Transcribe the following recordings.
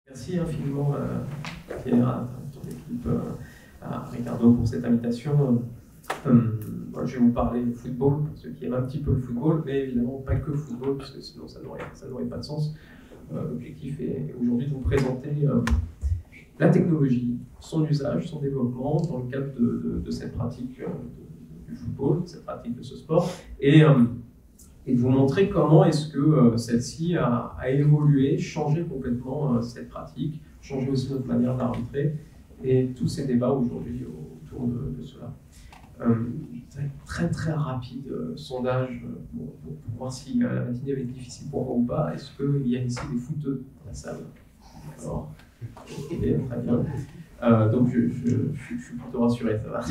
Merci infiniment Pierre, à ton équipe, à Ricardo pour cette invitation. Moi, je vais vous parler de football, pour ceux qui aiment un petit peu le football, mais évidemment pas que le football, parce que sinon ça n'aurait pas de sens. L'objectif est aujourd'hui de vous présenter la technologie, son usage, son développement dans le cadre de cette pratique du football, cette pratique de ce sport, et de vous montrer comment est-ce que celle-ci a évolué, changé complètement cette pratique, changé aussi notre manière d'arbitrer, et tous ces débats aujourd'hui autour de cela. Très très rapide sondage pour voir si la matinée va être difficile pour moi ou pas. Est-ce qu'il y a ici des footeux dans la salle? Alors, ok, très bien. Donc je suis plutôt rassuré, ça va,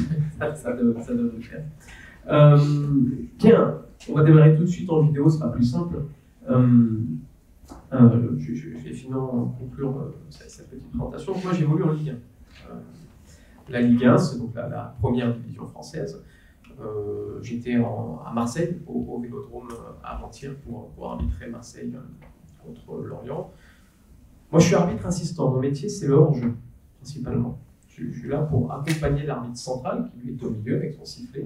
ça devrait le faire. Bien, on va démarrer tout de suite en vidéo, ce sera plus simple. Je vais finalement conclure cette petite présentation. Moi j'évolue en Ligue 1. La Ligue 1, c'est donc la première division française. J'étais à Marseille, au Vélodrome avant-hier, pour arbitrer Marseille contre Lorient. Moi, je suis arbitre assistant. Mon métier, c'est le hors-jeu, principalement. Je suis là pour accompagner l'arbitre central, qui lui est au milieu avec son sifflet,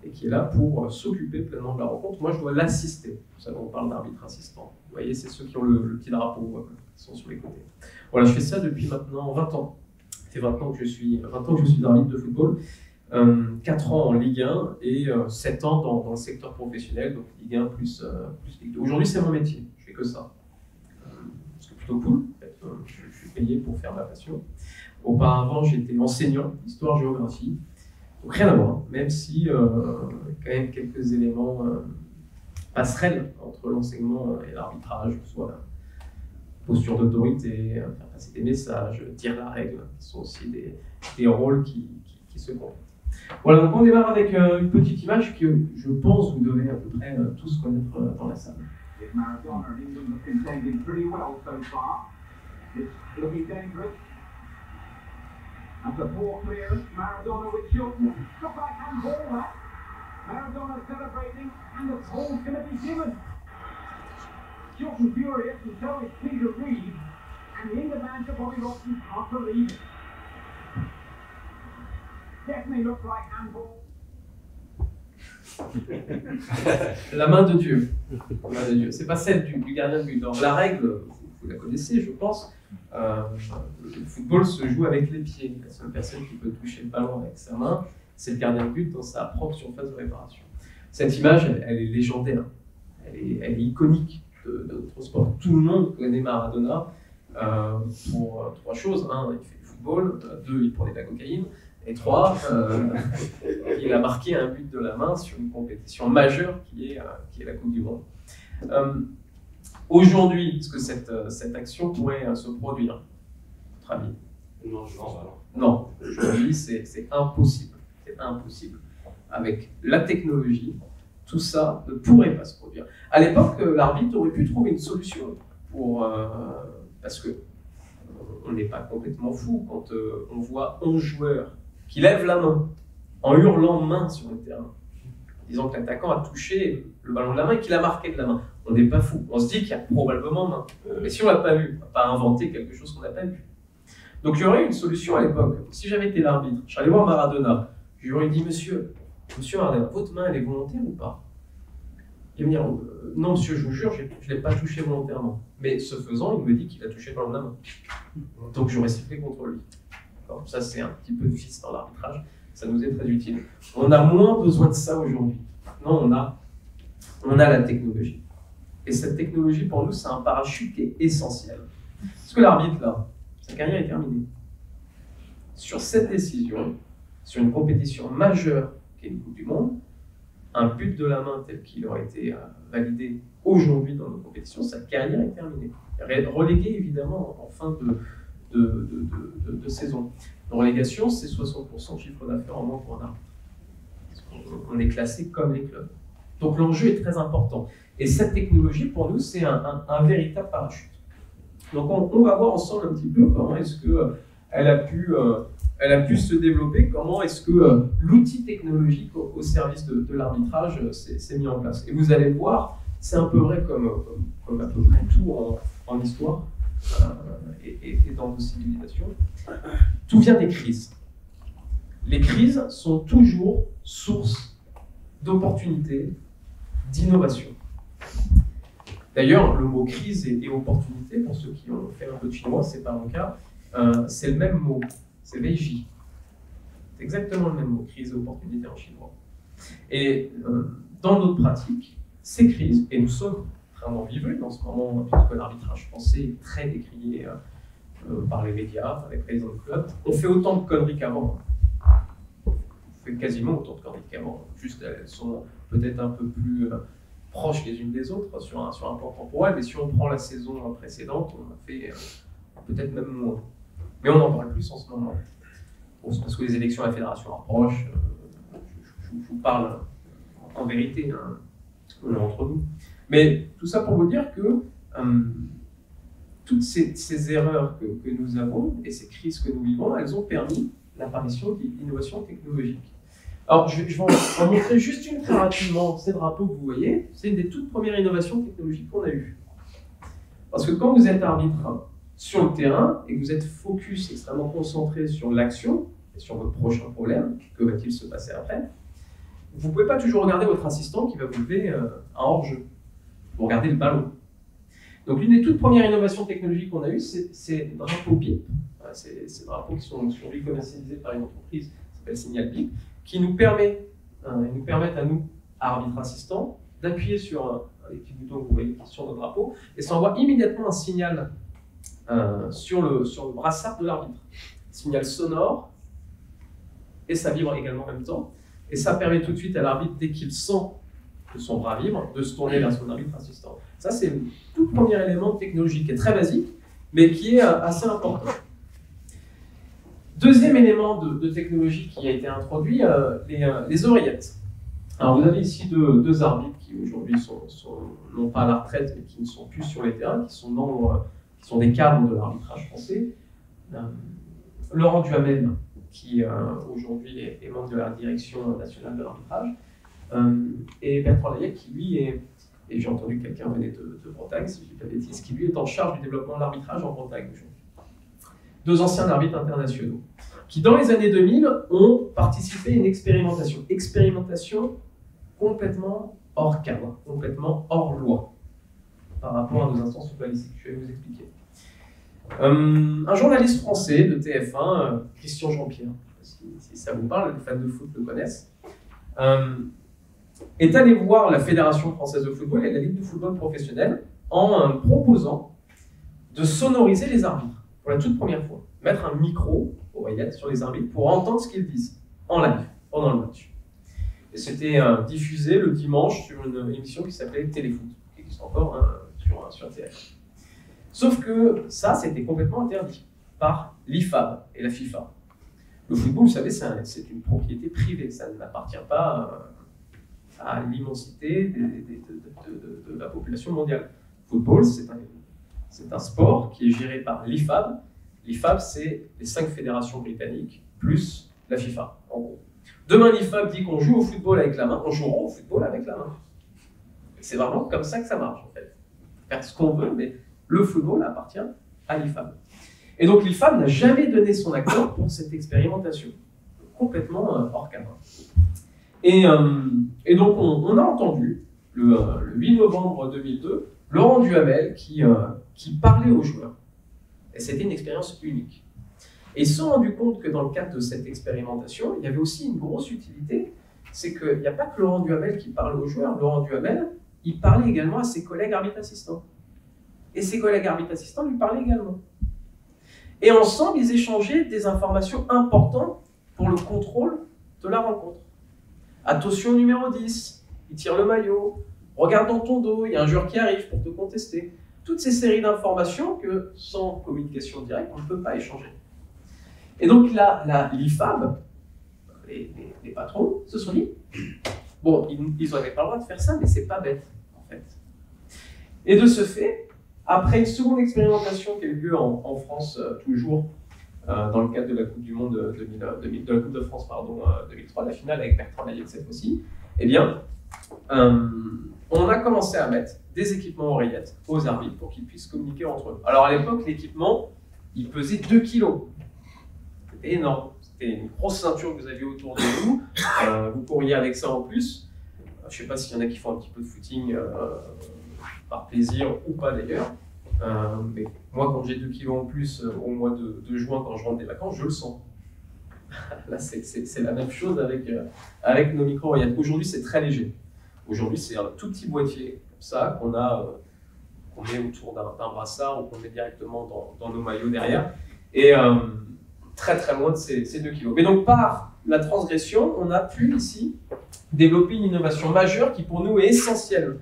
et qui est là pour s'occuper pleinement de la rencontre. Moi, je dois l'assister. C'est pour ça qu'on parle d'arbitre assistant. Vous voyez, c'est ceux qui ont le petit drapeau, qui sont sur les côtés. Voilà, je fais ça depuis maintenant 20 ans. Ça fait 20 ans que je suis arbitre de football, 4 ans en Ligue 1 et 7 ans dans le secteur professionnel, donc Ligue 1 plus Ligue 2. Aujourd'hui, c'est mon métier, je fais que ça. C'est plutôt cool, en fait. Je suis payé pour faire ma passion. Auparavant, j'étais enseignant d'histoire-géographie, donc rien à voir, même si quand même quelques éléments passerelles entre l'enseignement et l'arbitrage, soit posture d'autorité, faire passer des messages, dire la règle, qui sont aussi des rôles qui se complètent. Voilà, donc on démarre avec une petite image que je pense vous devez à peu près tous connaître dans la salle. Maradona celebrating, and the ball's going to be given. Just furious until it's Peter Reid, and the England manager Bobby Robson can't believe it. Definitely looks like handball. La main de Dieu. La main de Dieu. C'est pas celle du gardien de but. Donc la règle, vous la connaissez, je pense. Le football se joue avec les pieds. La seule personne qui peut toucher le ballon avec sa main, c'est le gardien de but dans sa propre surface de réparation. Cette image, elle est légendaire. Elle est iconique de notre sport. Tout le monde connaît Maradona pour 3 choses. 1, il fait du football. 2, il prenait de la cocaïne. Et 3, il a marqué un but de la main sur une compétition majeure qui est la Coupe du Monde. Aujourd'hui, est-ce que cette action pourrait se produire, votre avis? Non, je pense pas. Non, aujourd'hui, c'est impossible. C'est impossible. Avec la technologie, tout ça ne pourrait pas se produire. À l'époque, l'arbitre aurait pu trouver une solution parce que on n'est pas complètement fou quand on voit 11 joueurs qui lèvent la main en hurlant main sur le terrain, disant que l'attaquant a touché le ballon de la main et qu'il a marqué de la main. On n'est pas fou. On se dit qu'il y a probablement main. Mais si on ne l'a pas vu, on ne va pas inventer quelque chose qu'on n'a pas vu. Donc il y aurait une solution à l'époque. Si j'avais été l'arbitre, j'allais voir Maradona, je lui aurais dit, monsieur Maradona, votre main elle est volontaire ou pas? Il va me dire, non monsieur, je vous jure, je ne l'ai pas touché volontairement. Mais ce faisant, il me dit qu'il a touché le ballon de la main. Donc j'aurais sifflé contre lui. Alors, ça c'est un petit peu de vice dans l'arbitrage, ça nous est très utile. On a moins besoin de ça aujourd'hui. Non, on a la technologie. Et cette technologie, pour nous, c'est un parachute qui est essentiel. Parce que l'arbitre, là, sa carrière est terminée. Sur cette décision, sur une compétition majeure qui est une Coupe du Monde, un but de la main tel qu'il aurait été validé aujourd'hui dans nos compétitions, sa carrière est terminée. Relégué évidemment en fin de saison. En relégation, c'est 60% de chiffre d'affaires en moins pour un arbitre. On est classé comme les clubs. Donc l'enjeu est très important. Et cette technologie, pour nous, c'est un véritable parachute. Donc on va voir ensemble un petit peu comment est-ce qu'elle a pu se développer, comment est-ce que l'outil technologique au service de l'arbitrage s'est mis en place. Et vous allez voir, c'est un peu vrai comme à peu près tout en histoire. et dans nos civilisations. Tout vient des crises. Les crises sont toujours source d'opportunités, d'innovation. D'ailleurs, le mot crise et opportunité, pour ceux qui ont fait un peu de chinois, c'est pas mon cas, c'est le même mot, c'est Weiji. C'est exactement le même mot, crise et opportunité en chinois. Et dans notre pratique, ces crises, et nous sommes en train d'en vivre dans ce moment, puisque l'arbitrage français est très décrié par les médias, par les présidents de club, on fait autant de conneries qu'avant. On fait quasiment autant de conneries qu'avant. Juste, elles sont peut-être un peu plus proches les unes des autres sur un plan temporel, mais si on prend la saison précédente, on a fait peut-être même moins. Mais on en parle plus en ce moment. Bon, c'est parce que les élections à la fédération approchent. Je vous parle en vérité, hein, on est entre nous. Mais tout ça pour vous dire que toutes ces erreurs que nous avons et ces crises que nous vivons, elles ont permis l'apparition d'innovations technologiques. Alors, je vais en montrer juste une très rapidement. Ces drapeaux que vous voyez, c'est une des toutes premières innovations technologiques qu'on a eues. Parce que quand vous êtes arbitre sur le terrain et que vous êtes focus, extrêmement concentré sur l'action et sur votre prochain problème, que va-t-il se passer après, vous ne pouvez pas toujours regarder votre assistant qui va vous lever un hors-jeu. Vous regardez le ballon. Donc l'une des toutes premières innovations technologiques qu'on a eues, c'est ces drapeaux BIP. Ces drapeaux qui sont aujourd'hui commercialisés par une entreprise qui s'appelle Signal BIP, qui nous permettent à nous, arbitres assistants, d'appuyer sur les petits boutons que vous voyez sur notre drapeau, et ça envoie immédiatement un signal sur le brassard de l'arbitre. Signal sonore, et ça vibre également en même temps. Et ça permet tout de suite à l'arbitre, dès qu'il sent que son bras vibre, de se tourner vers son arbitre assistant. Ça, c'est le tout premier élément technologique qui est très basique, mais qui est assez important. Deuxième élément de technologie qui a été introduit, les oreillettes. Alors, vous avez ici deux arbitres qui aujourd'hui sont non pas à la retraite, mais qui ne sont plus sur les terrains, qui sont des cadres de l'arbitrage français. Laurent Duhamel, qui aujourd'hui est membre de la direction nationale de l'arbitrage, et Bertrand Layet, qui lui est, et j'ai entendu que quelqu'un venait de Bretagne, si je ne dis pas de bêtises, qui lui est en charge du développement de l'arbitrage en Bretagne aujourd'hui. Deux anciens arbitres internationaux, qui dans les années 2000 ont participé à une expérimentation complètement hors cadre, complètement hors loi, par rapport à nos instances footballistiques. Je vais vous expliquer. Un journaliste français de TF1, Christian Jean-Pierre, si ça vous parle, les fans de foot le connaissent, est allé voir la Fédération française de football et la Ligue de football professionnel en proposant de sonoriser les arbitres pour la toute première fois. Mettre un micro, oreillette, sur les arbitres pour entendre ce qu'ils disent en live pendant le match. Et c'était diffusé le dimanche sur une émission qui s'appelait Téléfoot, qui existe encore sur TF1. Sauf que ça, c'était complètement interdit par l'IFAB et la FIFA. Le football, vous savez, c'est une propriété privée, ça n'appartient pas à l'immensité de la population mondiale. Le football, c'est un sport qui est géré par l'IFAB. L'IFAB, c'est les 5 fédérations britanniques, plus la FIFA, en gros. Demain, l'IFAB dit qu'on joue au football avec la main, on jouera au football avec la main. C'est vraiment comme ça que ça marche, en fait. Faire ce qu'on veut, mais le football appartient à l'IFAB. Et donc l'IFAB n'a jamais donné son accord pour cette expérimentation, complètement hors cadre. Et donc on a entendu, le 8 novembre 2002, Laurent Duhamel qui parlait aux joueurs. Et c'était une expérience unique. Et ils se sont rendus compte que dans le cadre de cette expérimentation, il y avait aussi une grosse utilité, c'est qu'il n'y a pas que Laurent Duhamel qui parlait aux joueurs, Laurent Duhamel, il parlait également à ses collègues arbitres assistants. Et ses collègues arbitres assistants lui parlaient également. Et ensemble, ils échangeaient des informations importantes pour le contrôle de la rencontre. Attention numéro 10, il tire le maillot, regarde dans ton dos, il y a un joueur qui arrive pour te contester. Toutes ces séries d'informations que, sans communication directe, on ne peut pas échanger. Et donc là, l'IFAB, les patrons, se sont dit, bon, ils n'avaient pas le droit de faire ça, mais c'est pas bête, en fait. Et de ce fait, après une seconde expérimentation qui a eu lieu en France, toujours, dans le cadre de la Coupe du Monde de la Coupe de France 2003, la finale avec Bertrand Layet cette fois-ci, Eh bien, on a commencé à mettre des équipements oreillettes aux arbitres pour qu'ils puissent communiquer entre eux. Alors à l'époque, l'équipement, il pesait 2 kilos. C'était énorme. C'était une grosse ceinture que vous aviez autour de vous. Vous couriez avec ça en plus. Je ne sais pas s'il y en a qui font un petit peu de footing par plaisir ou pas d'ailleurs. Mais moi, quand j'ai 2 kilos en plus au mois de juin, quand je rentre des vacances, je le sens. Là, c'est la même chose avec nos micro-oreillettes. Aujourd'hui, c'est très léger. Aujourd'hui, c'est un tout petit boîtier comme ça qu'on met autour d'un brassard ou qu'on met directement dans nos maillots derrière. Et très très loin de ces 2 kilos. Mais donc, par la transgression, on a pu ici développer une innovation majeure qui pour nous est essentielle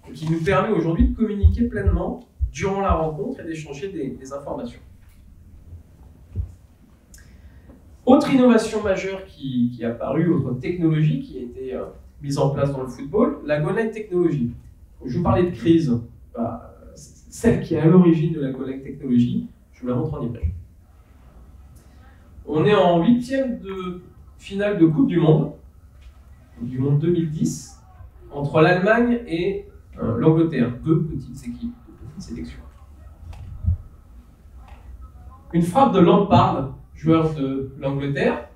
et qui nous permet aujourd'hui de communiquer pleinement durant la rencontre et d'échanger des informations. Autre innovation majeure qui est apparue, autre technologie qui a été mise en place dans le football, la goal line technology. Je vous parlais de crise, celle qui est à l'origine de la goal line technology, je vous la montre en image. On est en 8e de finale de Coupe du Monde 2010, entre l'Allemagne et l'Angleterre, 2 petites équipes, 2 petites sélections. Une frappe de Lampard, joueur de l'Angleterre,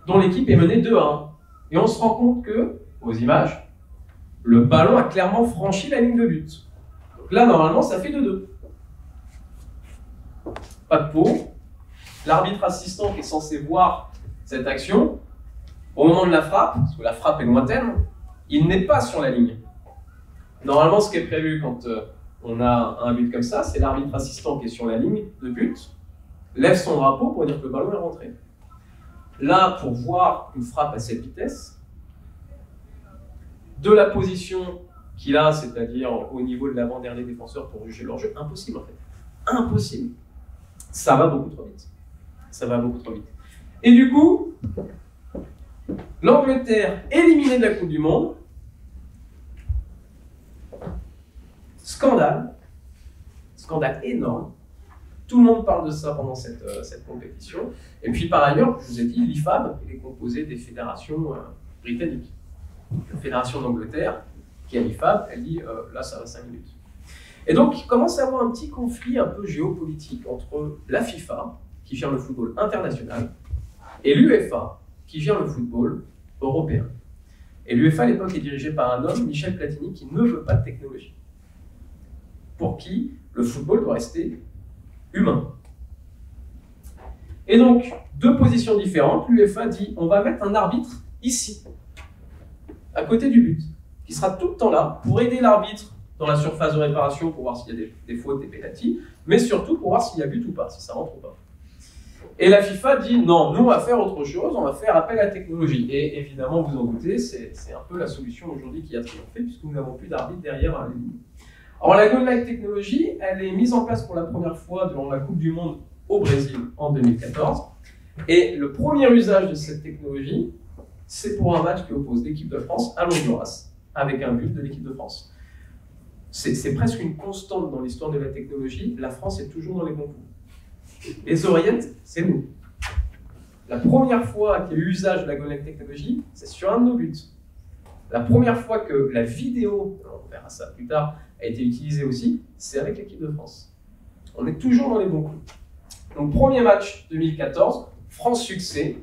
dont l'équipe est menée 2-1. Et on se rend compte que, aux images, le ballon a clairement franchi la ligne de but. Donc là, normalement, ça fait 2-2. Pas de peau. L'arbitre assistant qui est censé voir cette action, au moment de la frappe, parce que la frappe est lointaine, il n'est pas sur la ligne. Normalement, ce qui est prévu quand on a un but comme ça, c'est l'arbitre assistant qui est sur la ligne de but, lève son drapeau pour dire que le ballon est rentré. Là, pour voir une frappe à cette vitesse, de la position qu'il a, c'est-à-dire au niveau de l'avant-dernier défenseur pour juger leur jeu, impossible en fait. Impossible. Ça va beaucoup trop vite. Ça va beaucoup trop vite. Et du coup, l'Angleterre éliminée de la Coupe du Monde, scandale énorme. Tout le monde parle de ça pendant cette compétition. Et puis par ailleurs, je vous ai dit, l'IFAB est composé des fédérations britanniques. La fédération d'Angleterre, qui est l'IFAB, elle dit là ça va 5 minutes. Et donc il commence à y avoir un petit conflit un peu géopolitique entre la FIFA, qui gère le football international, et l'UEFA, qui gère le football européen. Et l'UEFA à l'époque est dirigée par un homme, Michel Platini, qui ne veut pas de technologie. Pour qui le football doit rester humain. Et donc, 2 positions différentes, l'UEFA dit on va mettre un arbitre ici, à côté du but, qui sera tout le temps là pour aider l'arbitre dans la surface de réparation pour voir s'il y a des fautes, des pénaltys, mais surtout pour voir s'il y a but ou pas, si ça rentre ou pas. Et la FIFA dit non, nous on va faire autre chose, on va faire appel à la technologie. Et évidemment, vous en doutez, c'est un peu la solution aujourd'hui qui a triomphé, puisque nous n'avons plus d'arbitre derrière les lignes. Alors la goal line technology, elle est mise en place pour la première fois durant la Coupe du Monde au Brésil en 2014. Et le premier usage de cette technologie, c'est pour un match qui oppose l'équipe de France à l'Honduras, avec un but de l'équipe de France. C'est presque une constante dans l'histoire de la technologie, la France est toujours dans les bons coups. Les oreillettes, c'est nous. La première fois qu'il y a eu usage de la goal line technology, c'est sur un de nos buts. La première fois que la vidéo, on verra ça plus tard, a été utilisée aussi, c'est avec l'équipe de France. On est toujours dans les bons coups. Donc premier match 2014, France succès.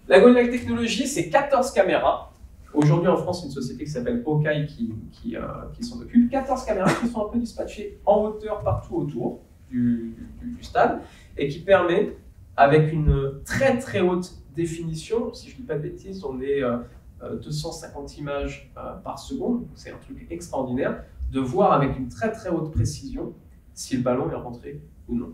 La goal line technology, c'est 14 caméras. Aujourd'hui en France, c'est une société qui s'appelle Hawkeye qui s'en occupe. 14 caméras qui sont un peu dispatchées en hauteur partout autour du stade et qui permet, avec une très très haute définition, si je ne dis pas de bêtises, on est 250 images par seconde, c'est un truc extraordinaire, de voir avec une très très haute précision si le ballon est rentré ou non.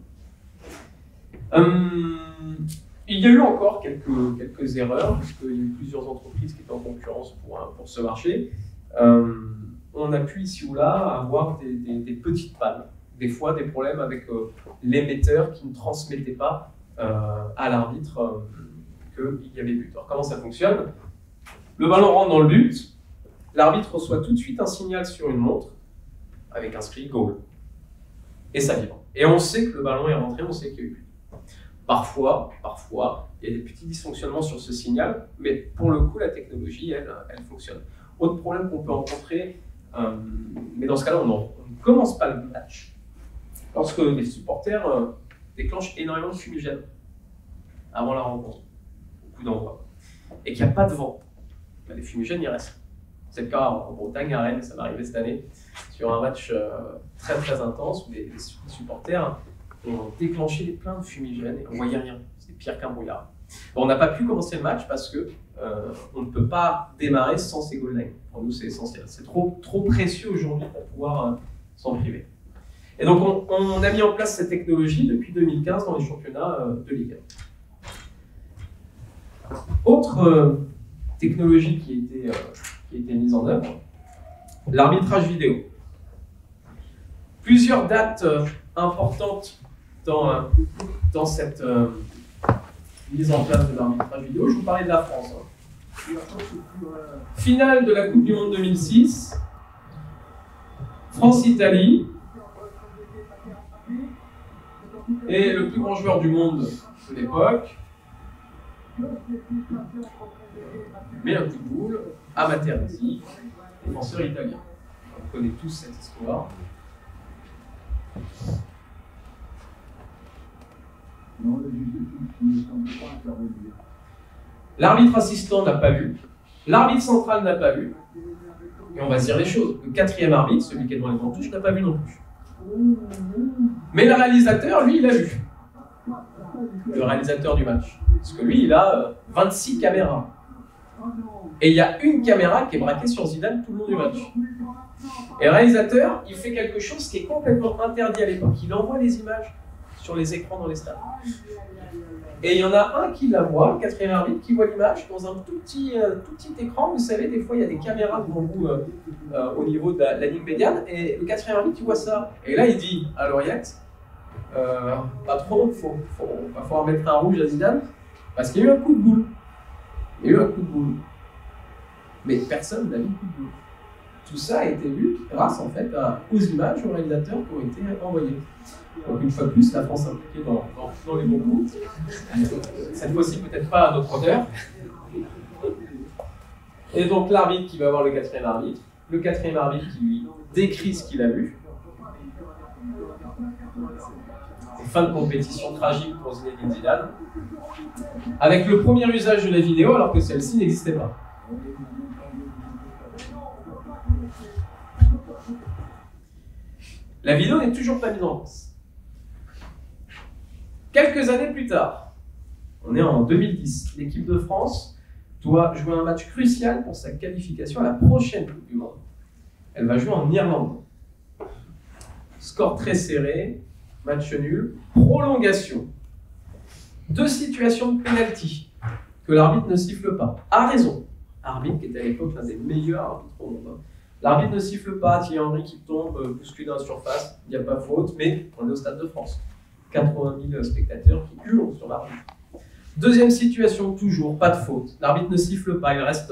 Il y a eu encore quelques erreurs, puisqu'il y a eu plusieurs entreprises qui étaient en concurrence pour ce marché. On a pu ici ou là avoir des petites pannes, des fois des problèmes avec l'émetteur qui ne transmettait pas à l'arbitre qu'il y avait but. Alors comment ça fonctionne? Le ballon rentre dans le but, l'arbitre reçoit tout de suite un signal sur une montre avec inscrit goal. Et ça vibre. Et on sait que le ballon est rentré, on sait qu'il y a eu but. Parfois, il y a des petits dysfonctionnements sur ce signal, mais pour le coup, la technologie, elle fonctionne. Autre problème qu'on peut rencontrer, mais dans ce cas-là, on ne commence pas le match, lorsque les supporters déclenchent énormément de fumigène avant la rencontre, au coup d'envoi, et qu'il n'y a pas de vent. Ben, les fumigènes, ils restent. C'est le cas en Bretagne, à Rennes, ça m'est arrivé cette année, sur un match très très intense où les supporters ont déclenché plein de fumigènes et on ne voyait rien. C'était pire qu'un brouillard. Bon, on n'a pas pu commencer le match parce que on ne peut pas démarrer sans ces goal lines. Pour nous, c'est essentiel. C'est trop précieux aujourd'hui pour pouvoir s'en priver. Et donc, on a mis en place cette technologie depuis 2015 dans les championnats de Ligue 1. Autre technologie qui a été mise en œuvre, l'arbitrage vidéo. Plusieurs dates importantes dans cette mise en place de l'arbitrage vidéo. Je vous parlais de la France. Finale de la Coupe du Monde 2006, France-Italie, et le plus grand joueur du monde de l'époque met un coup de boule à Materazzi, défenseur italien. On connaît tous cette histoire. L'arbitre assistant n'a pas vu, l'arbitre central n'a pas vu, et on va se dire les choses. Le quatrième arbitre, celui qui est devant les grandes touches, n'a pas vu non plus. Mais le réalisateur, lui, il a vu. Le réalisateur du match. Parce que lui, il a 26 caméras. Et il y a une caméra qui est braquée sur Zidane tout le long du match. Et le réalisateur, il fait quelque chose qui est complètement interdit à l'époque. Il envoie les images sur les écrans dans les stades. Et il y en a un qui la voit, le quatrième arbitre, qui voit l'image dans un tout petit écran. Vous savez, des fois, il y a des caméras devant vous au niveau de la ligne médiane. Et le quatrième arbitre, il voit ça. Et là, il dit à l'oreillette, patron, il va falloir mettre un rouge à Zidane, parce qu'il y a eu un coup de boule. Il y a eu un coup de boule. Mais personne n'a vu le coup de boule. Tout ça a été vu grâce en fait aux images, aux réalisateurs qui ont été envoyés. Donc une fois de plus, la France impliquée dans les bons coups. Cette fois-ci peut-être pas à notre hauteur. Et donc l'arbitre qui va voir le quatrième arbitre qui lui décrit ce qu'il a vu. Fin de compétition tragique pour Zinedine Zidane, avec le premier usage de la vidéo alors que celle-ci n'existait pas. La vidéo n'est toujours pas mise en place. Quelques années plus tard, on est en 2010, l'équipe de France doit jouer un match crucial pour sa qualification à la prochaine Coupe du Monde. Elle va jouer en Irlande. Score très serré, match nul, prolongation. 2 situations de pénalty que l'arbitre ne siffle pas. A raison. Arbitre qui était à l'époque l'un des meilleurs arbitres au monde. L'arbitre ne siffle pas, Thierry Henry qui tombe bousculé dans la surface, il n'y a pas faute, mais on est au Stade de France. 80 000 spectateurs qui hurlent sur l'arbitre. Deuxième situation, toujours, pas de faute. L'arbitre ne siffle pas, il reste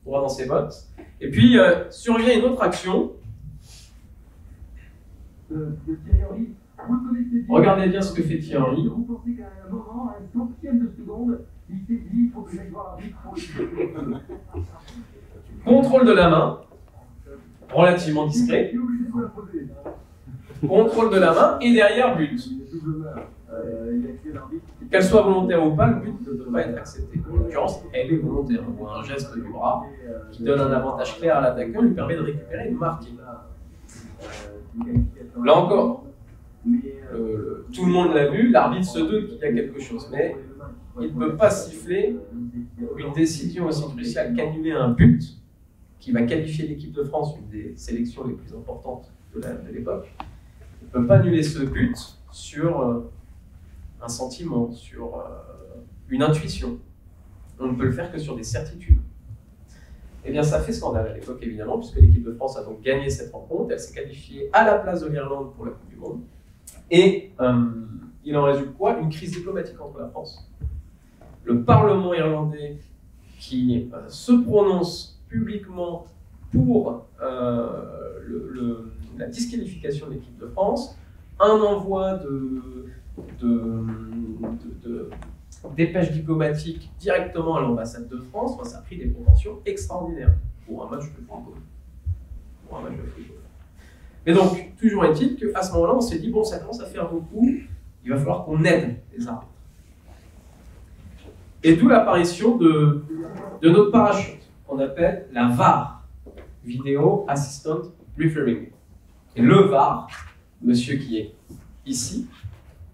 droit dans ses bottes. Et puis, survient une autre action. Regardez bien ce que fait Thierry Henry. Contrôle de la main, relativement discret. Contrôle de la main et derrière but. Qu'elle soit volontaire ou pas, le but ne peut pas être accepté. En l'occurrence, elle est volontaire. On voit un geste du bras qui donne un avantage clair à l'attaquant, lui permet de récupérer une marque. Là encore, tout le monde l'a vu, l'arbitre se doute qu'il y a quelque chose, mais il ne peut pas siffler une décision aussi cruciale qu'annuler un but qui va qualifier l'équipe de France, une des sélections les plus importantes de l'époque. Il ne peut pas annuler ce but sur un sentiment, sur une intuition. On ne peut le faire que sur des certitudes. Eh bien, ça fait scandale à l'époque, évidemment, puisque l'équipe de France a donc gagné cette rencontre. Elle s'est qualifiée à la place de l'Irlande pour la Coupe du Monde. Et il en résulte quoi? Une crise diplomatique entre la France. Le Parlement irlandais qui se prononce publiquement pour la disqualification de l'équipe de France, un envoi de dépêche diplomatique directement à l'ambassade de France. Enfin, ça a pris des proportions extraordinaires pour un match de football. Mais donc, toujours est-il qu'à ce moment-là, on s'est dit, bon, ça commence à faire beaucoup, il va falloir qu'on aide les arbitres. Et d'où l'apparition de notre parachute, qu'on appelle la VAR, Video Assistant Refereeing. Et le VAR, monsieur qui est ici,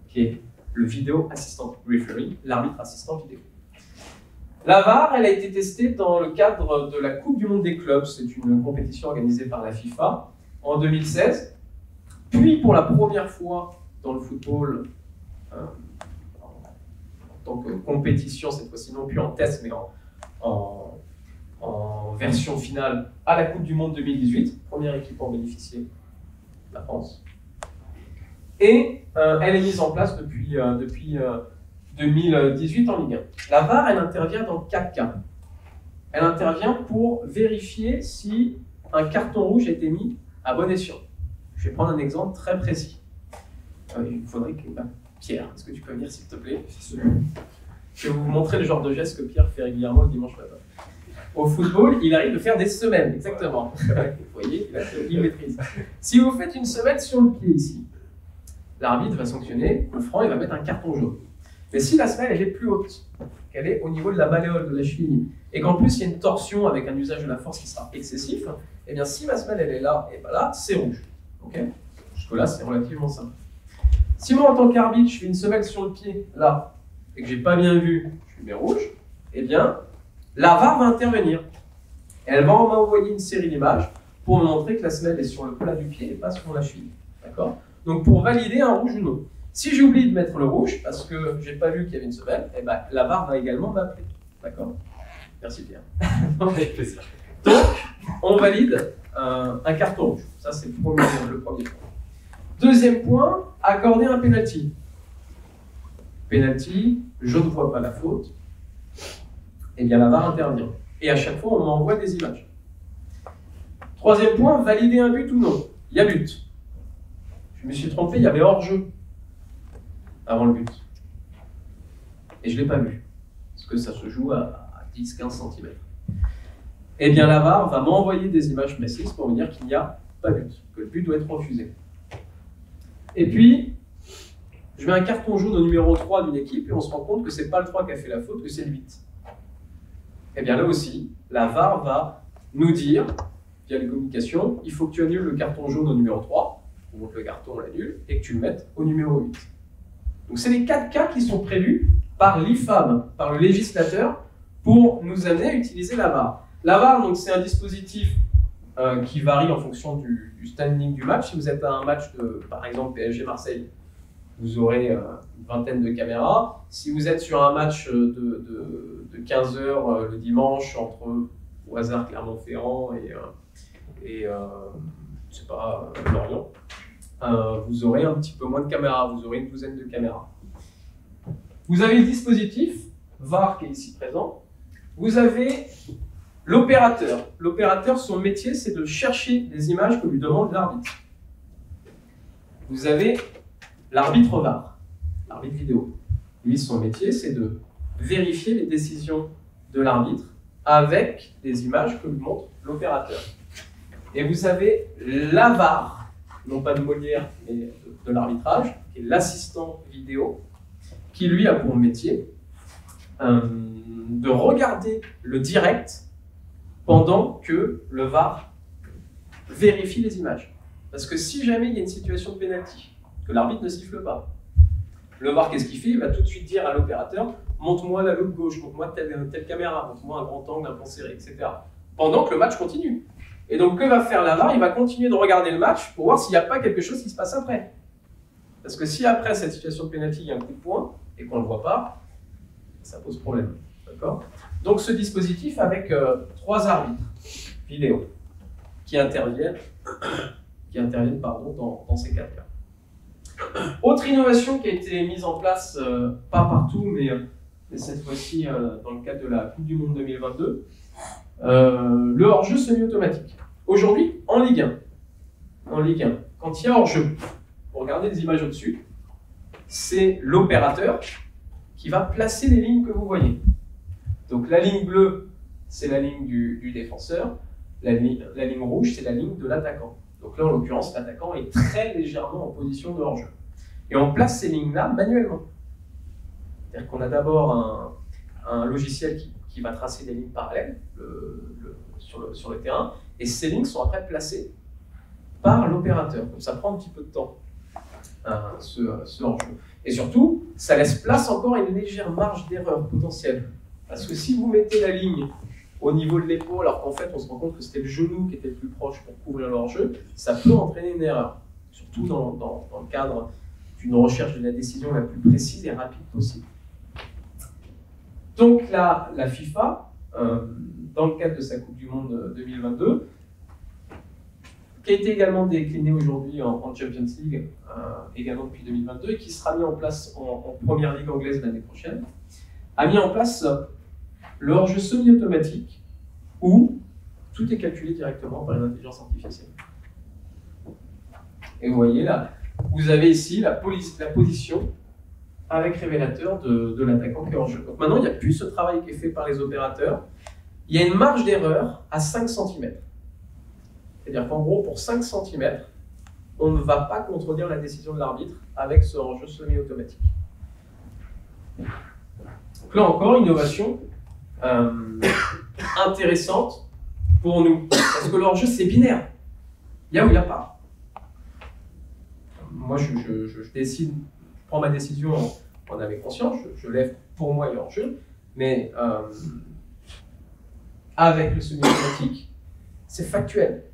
qui est le Video Assistant Refereeing, l'arbitre assistant vidéo. La VAR, elle a été testée dans le cadre de la Coupe du Monde des clubs, c'est une compétition organisée par la FIFA, en 2016, puis pour la première fois dans le football, en tant que compétition, cette fois-ci non plus en test, mais en version finale, à la Coupe du Monde 2018, première équipe à en bénéficier, la France. Et elle est mise en place depuis 2018 en Ligue 1. La VAR, elle intervient dans 4 cas. Elle intervient pour vérifier si un carton rouge a été mis à bon escient. Je vais prendre un exemple très précis. Il faudrait que... Pierre, est-ce que tu peux venir s'il te plaît? Je vais vous montrer le genre de geste que Pierre fait régulièrement le dimanche matin. Au football, il arrive de faire des semelles, exactement. Vous voyez, il maîtrise. Si vous faites une semelle sur le pied ici, l'arbitre va sanctionner, le franc, il va mettre un carton jaune. Mais si la semelle elle est plus haute, qu'elle est au niveau de la malléole de la cheville, et qu'en plus il y a une torsion avec un usage de la force qui sera excessif, eh bien si ma semelle elle est là et pas là, c'est rouge. Ok? Jusque-là, c'est relativement simple. Si moi en tant qu'arbitre, je fais une semelle sur le pied, là, et que j'ai pas bien vu, je mets rouge, eh bien la VAR va intervenir. Elle va m'envoyer une série d'images pour me montrer que la semelle est sur le plat du pied et pas sur la cheville. D'accord? Donc pour valider un rouge ou non. Si j'oublie de mettre le rouge parce que j'ai pas vu qu'il y avait une semelle, eh ben, la VAR va également m'appeler. D'accord? Merci Pierre. Avec plaisir. Donc, on valide un carton rouge. Ça, c'est le premier point. Deuxième point, accorder un penalty. Penalty, je ne vois pas la faute. Eh bien, la VAR intervient. Et à chaque fois, on m'envoie des images. Troisième point, valider un but ou non. Il y a but. Je me suis trompé, il y avait hors-jeu avant le but. Et je ne l'ai pas vu. Parce que ça se joue à 10-15 cm. Eh bien, la VAR va m'envoyer des images précises pour me dire qu'il n'y a pas but, que le but doit être refusé. Et puis, je mets un carton jaune au numéro 3 d'une équipe et on se rend compte que ce n'est pas le 3 qui a fait la faute, que c'est le 8. Eh bien, là aussi, la VAR va nous dire, via les communications, il faut que tu annules le carton jaune au numéro 3, on monte le carton, on l'annule, et que tu le mettes au numéro 8. Donc, c'est les 4 cas qui sont prévus par l'IFAB, par le législateur, pour nous amener à utiliser la VAR. La VAR, donc, c'est un dispositif qui varie en fonction du standing du match. Si vous êtes à un match de, par exemple, PSG-Marseille, vous aurez une vingtaine de caméras. Si vous êtes sur un match de 15 h le dimanche entre, au hasard, Clermont-Ferrand et je sais pas, Lorient, vous aurez un petit peu moins de caméras, vous aurez une douzaine de caméras. Vous avez le dispositif VAR qui est ici présent. Vous avez l'opérateur. L'opérateur, son métier, c'est de chercher des images que lui demande l'arbitre. Vous avez l'arbitre VAR, l'arbitre vidéo. Lui, son métier, c'est de vérifier les décisions de l'arbitre avec les images que lui montre l'opérateur. Et vous avez la VAR, non pas de Molière, mais de l'arbitrage, qui est l'assistant vidéo, qui lui a pour métier de regarder le direct pendant que le VAR vérifie les images. Parce que si jamais il y a une situation de pénalty, que l'arbitre ne siffle pas, le VAR, qu'est-ce qu'il fait? Il va tout de suite dire à l'opérateur, montre-moi la loupe gauche, montre-moi telle caméra, montre-moi un grand angle, un plan serré, etc. Pendant que le match continue. Et donc, que va faire la VAR? Il va continuer de regarder le match pour voir s'il n'y a pas quelque chose qui se passe après. Parce que si après cette situation de pénalty, il y a un coup de poing, et qu'on ne le voit pas, ça pose problème. D'accord? Donc, ce dispositif avec 3 arbitres vidéo qui interviennent dans ces 4 cas. Autre innovation qui a été mise en place, pas partout, mais cette fois-ci dans le cadre de la Coupe du Monde 2022, le hors-jeu semi-automatique. Aujourd'hui, en Ligue 1, quand il y a hors-jeu, pour regarder les images au-dessus, c'est l'opérateur qui va placer les lignes que vous voyez. Donc la ligne bleue, c'est la ligne du défenseur, la ligne rouge, c'est la ligne de l'attaquant. Donc là, en l'occurrence, l'attaquant est très légèrement en position de hors-jeu. Et on place ces lignes-là manuellement. C'est-à-dire qu'on a d'abord un logiciel qui va tracer des lignes parallèles sur le terrain, et ces lignes sont après placées par l'opérateur. Donc ça prend un petit peu de temps, ce hors-jeu. Et surtout, ça laisse place encore à une légère marge d'erreur potentielle. Parce que si vous mettez la ligne au niveau de l'épaule, alors qu'en fait on se rend compte que c'était le genou qui était le plus proche pour couvrir le hors-jeu, ça peut entraîner une erreur. Surtout dans le cadre d'une recherche de la décision la plus précise et rapide possible. Donc la FIFA, dans le cadre de sa Coupe du Monde 2022, qui a été également déclinée aujourd'hui en Champions League, également depuis 2022, et qui sera mis en place en Première Ligue anglaise l'année prochaine, a mis en place le hors-jeu semi-automatique, où tout est calculé directement par une intelligence artificielle. Et vous voyez là, vous avez ici la position avec révélateur de l'attaquant qui est hors-jeu. Donc maintenant, il n'y a plus ce travail qui est fait par les opérateurs. Il y a une marge d'erreur à 5 cm. C'est-à-dire qu'en gros, pour 5 cm, on ne va pas contredire la décision de l'arbitre avec ce hors-jeu semi-automatique. Donc là encore, innovation intéressante pour nous. Parce que le hors-jeu, c'est binaire. Il y a ou il n'y a pas. Moi, je décide, je prends ma décision en avait conscience, je lève pour moi le hors-jeu, mais avec le semi-automatique, c'est factuel.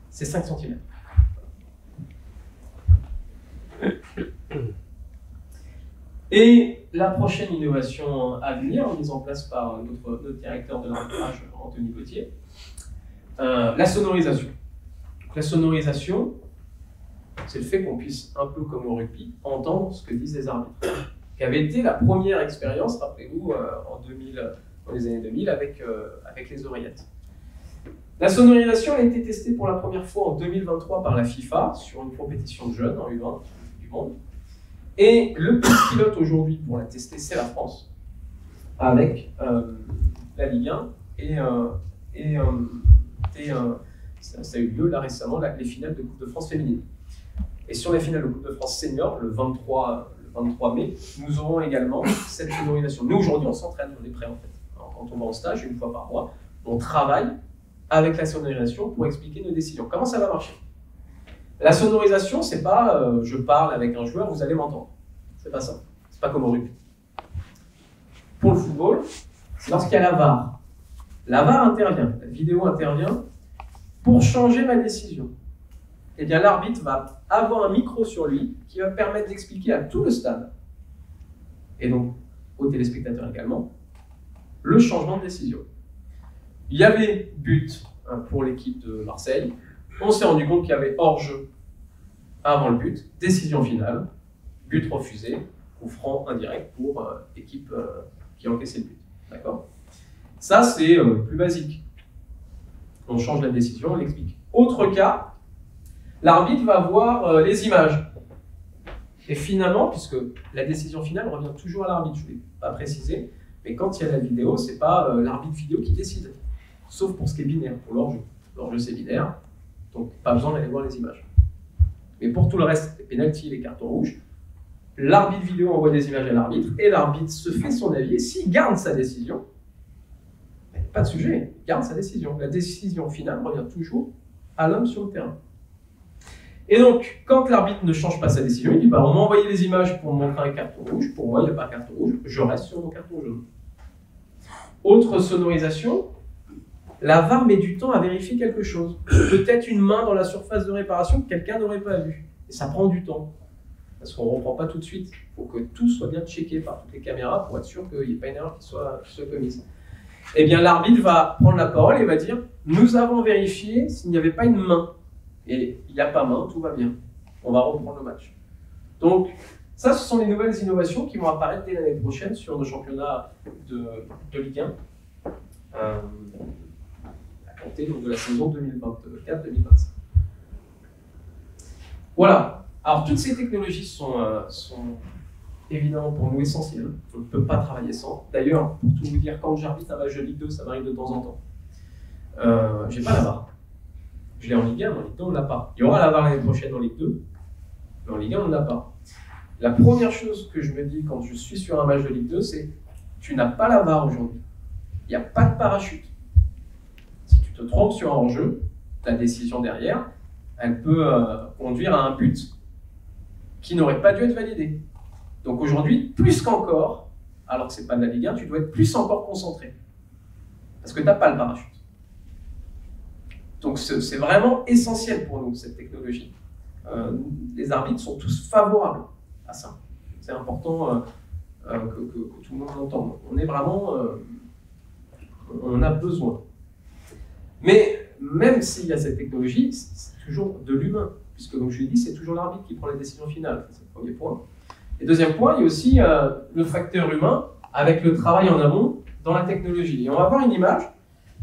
C'est 5 cm. Et la prochaine innovation à venir, mise en place par notre directeur de l'arbitrage, Anthony Gauthier, la sonorisation. Donc, la sonorisation, c'est le fait qu'on puisse, un peu comme au rugby, entendre ce que disent les arbitres. Qui avait été la première expérience, rappelez-vous, dans les années 2000, avec les oreillettes. La sonorisation a été testée pour la première fois en 2023 par la FIFA sur une compétition de jeunes en U20 du monde. Et le pays pilote aujourd'hui pour la tester, c'est la France, avec la Ligue 1 ça a eu lieu là récemment, les finales de Coupe de France féminine. Et sur les finales de Coupe de France senior, le 23 mai, nous aurons également cette sonorisation. Nous aujourd'hui, on s'entraîne, on est prêts en fait. Alors, quand on va en stage, une fois par mois, on travaille avec la sonorisation pour expliquer nos décisions. Comment ça va marcher? La sonorisation, c'est pas je parle avec un joueur, vous allez m'entendre. C'est pas ça. C'est pas comme au rugby. Pour le football, c'est lorsqu'il y a la VAR. La VAR intervient, la vidéo intervient pour changer ma décision. Eh bien, l'arbitre va avoir un micro sur lui qui va permettre d'expliquer à tout le stade, et donc aux téléspectateurs également, le changement de décision. Il y avait but pour l'équipe de Marseille. On s'est rendu compte qu'il y avait hors-jeu avant le but. Décision finale. But refusé. Coup franc indirect pour l'équipe qui a encaissé le but. D'accord? Ça, c'est plus basique. On change la décision, on l'explique. Autre cas, l'arbitre va voir les images. Et finalement, puisque la décision finale revient toujours à l'arbitre, je ne l'ai pas précisé, mais quand il y a la vidéo, ce n'est pas l'arbitre vidéo qui décide. Sauf pour ce qui est binaire, pour l'hors-jeu. L'hors-jeu, c'est binaire, donc pas besoin d'aller voir les images. Mais pour tout le reste, les pénaltys, les cartons rouges, l'arbitre vidéo envoie des images à l'arbitre, et l'arbitre se fait son avis, et s'il garde sa décision, pas de sujet, il garde sa décision. La décision finale revient toujours à l'homme sur le terrain. Et donc, quand l'arbitre ne change pas sa décision, il dit bah, on m'a envoyé les images pour me montrer un carton rouge, pour moi il n'y a pas de carton rouge, je reste sur mon carton jaune. Autre sonorisation, la VAR met du temps à vérifier quelque chose. Peut-être une main dans la surface de réparation que quelqu'un n'aurait pas vue. Et ça prend du temps. Parce qu'on ne reprend pas tout de suite. Il faut que tout soit bien checké par toutes les caméras pour être sûr qu'il n'y ait pas une erreur qui soit commise. Eh bien, l'arbitre va prendre la parole et va dire « Nous avons vérifié s'il n'y avait pas une main. Et il n'y a pas main, tout va bien. On va reprendre le match. » Donc, ça, ce sont les nouvelles innovations qui vont apparaître dès l'année prochaine sur nos championnats de Ligue 1. À compter donc, de la saison 2024-2025. Voilà. Alors, toutes ces technologies sont évidemment pour nous essentiel. On ne peut pas travailler sans. D'ailleurs, pour tout vous dire, quand j'arbitre un match de Ligue 2, ça m'arrive de temps en temps. J'ai pas la VAR. Je l'ai en Ligue 1, mais en Ligue 2, on ne l'a pas. Il y aura la VAR l'année prochaine en Ligue 2, mais en Ligue 1, on ne l'a pas. La première chose que je me dis quand je suis sur un match de Ligue 2, c'est tu n'as pas la VAR aujourd'hui. Il n'y a pas de parachute. Si tu te trompes sur un hors-jeu, ta décision derrière, elle peut conduire à un but qui n'aurait pas dû être validé. Donc aujourd'hui, plus qu'encore, alors que ce n'est pas de la Ligue 1, tu dois être plus encore concentré. Parce que tu n'as pas le parachute. Donc c'est vraiment essentiel pour nous, cette technologie. Les arbitres sont tous favorables à ça. C'est important que tout le monde l'entende. On est vraiment... on a besoin. Mais même s'il y a cette technologie, c'est toujours de l'humain. Puisque, comme je l'ai dit, c'est toujours l'arbitre qui prend la décision finale. C'est le premier point. Et deuxième point, il y a aussi le facteur humain avec le travail en amont dans la technologie. Et on va voir une image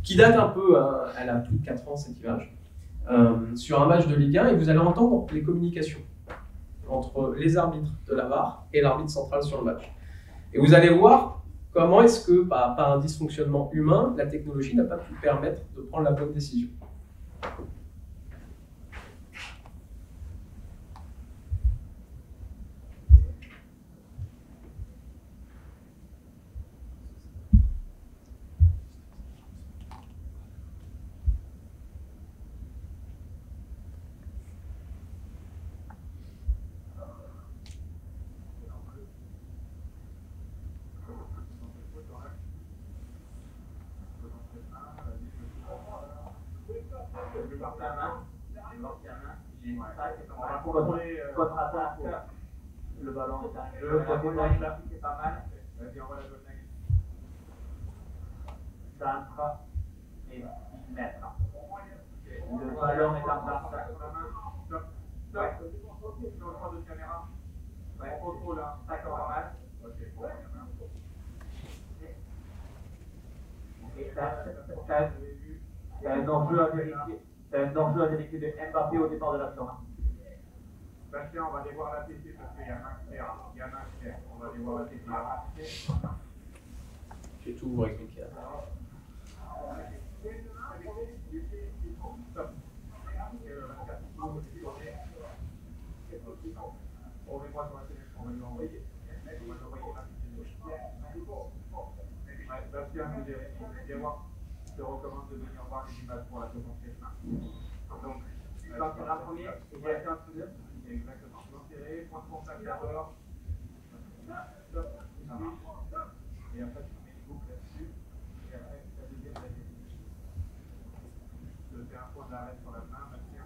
qui date un peu, elle a plus de 4 ans cette image, sur un match de Ligue 1, et vous allez entendre les communications entre les arbitres de la VAR et l'arbitre central sur le match. Et vous allez voir comment est-ce que, par un dysfonctionnement humain, la technologie n'a pas pu permettre de prendre la bonne décision. Contre-attaque, le ballon est un jeu, c'est pas mal. Vas-y, on va la donner. Centre et 6 mètres. Le ballon est en place. Stop. Stop. Sur le point de caméra. Ouais, contrôle, hein. D'accord, pas mal. Ok, c'est un enjeu à vérifier. C'est un enjeu à vérifier de Mbappé au départ de l'action. Bastien, on va aller voir la TT parce qu'il y en a un clair. Il y en a un clair. On va aller voir la TT. Je vais tout vous expliquer. Remets-moi sur la télé, on va lui envoyer. On va lui envoyer la télé. Bastien, viens voir. Je te recommande de venir voir les images pour la seconde question. Donc, quand tu la première, il y a un peu de... Exactement. L'enterrer, point de contact d'abord. Stop. Et après, tu mets une boucle là-dessus. Et après, la deuxième, la deuxième. Je te fais un point d'arrêt sur la main, Bastien.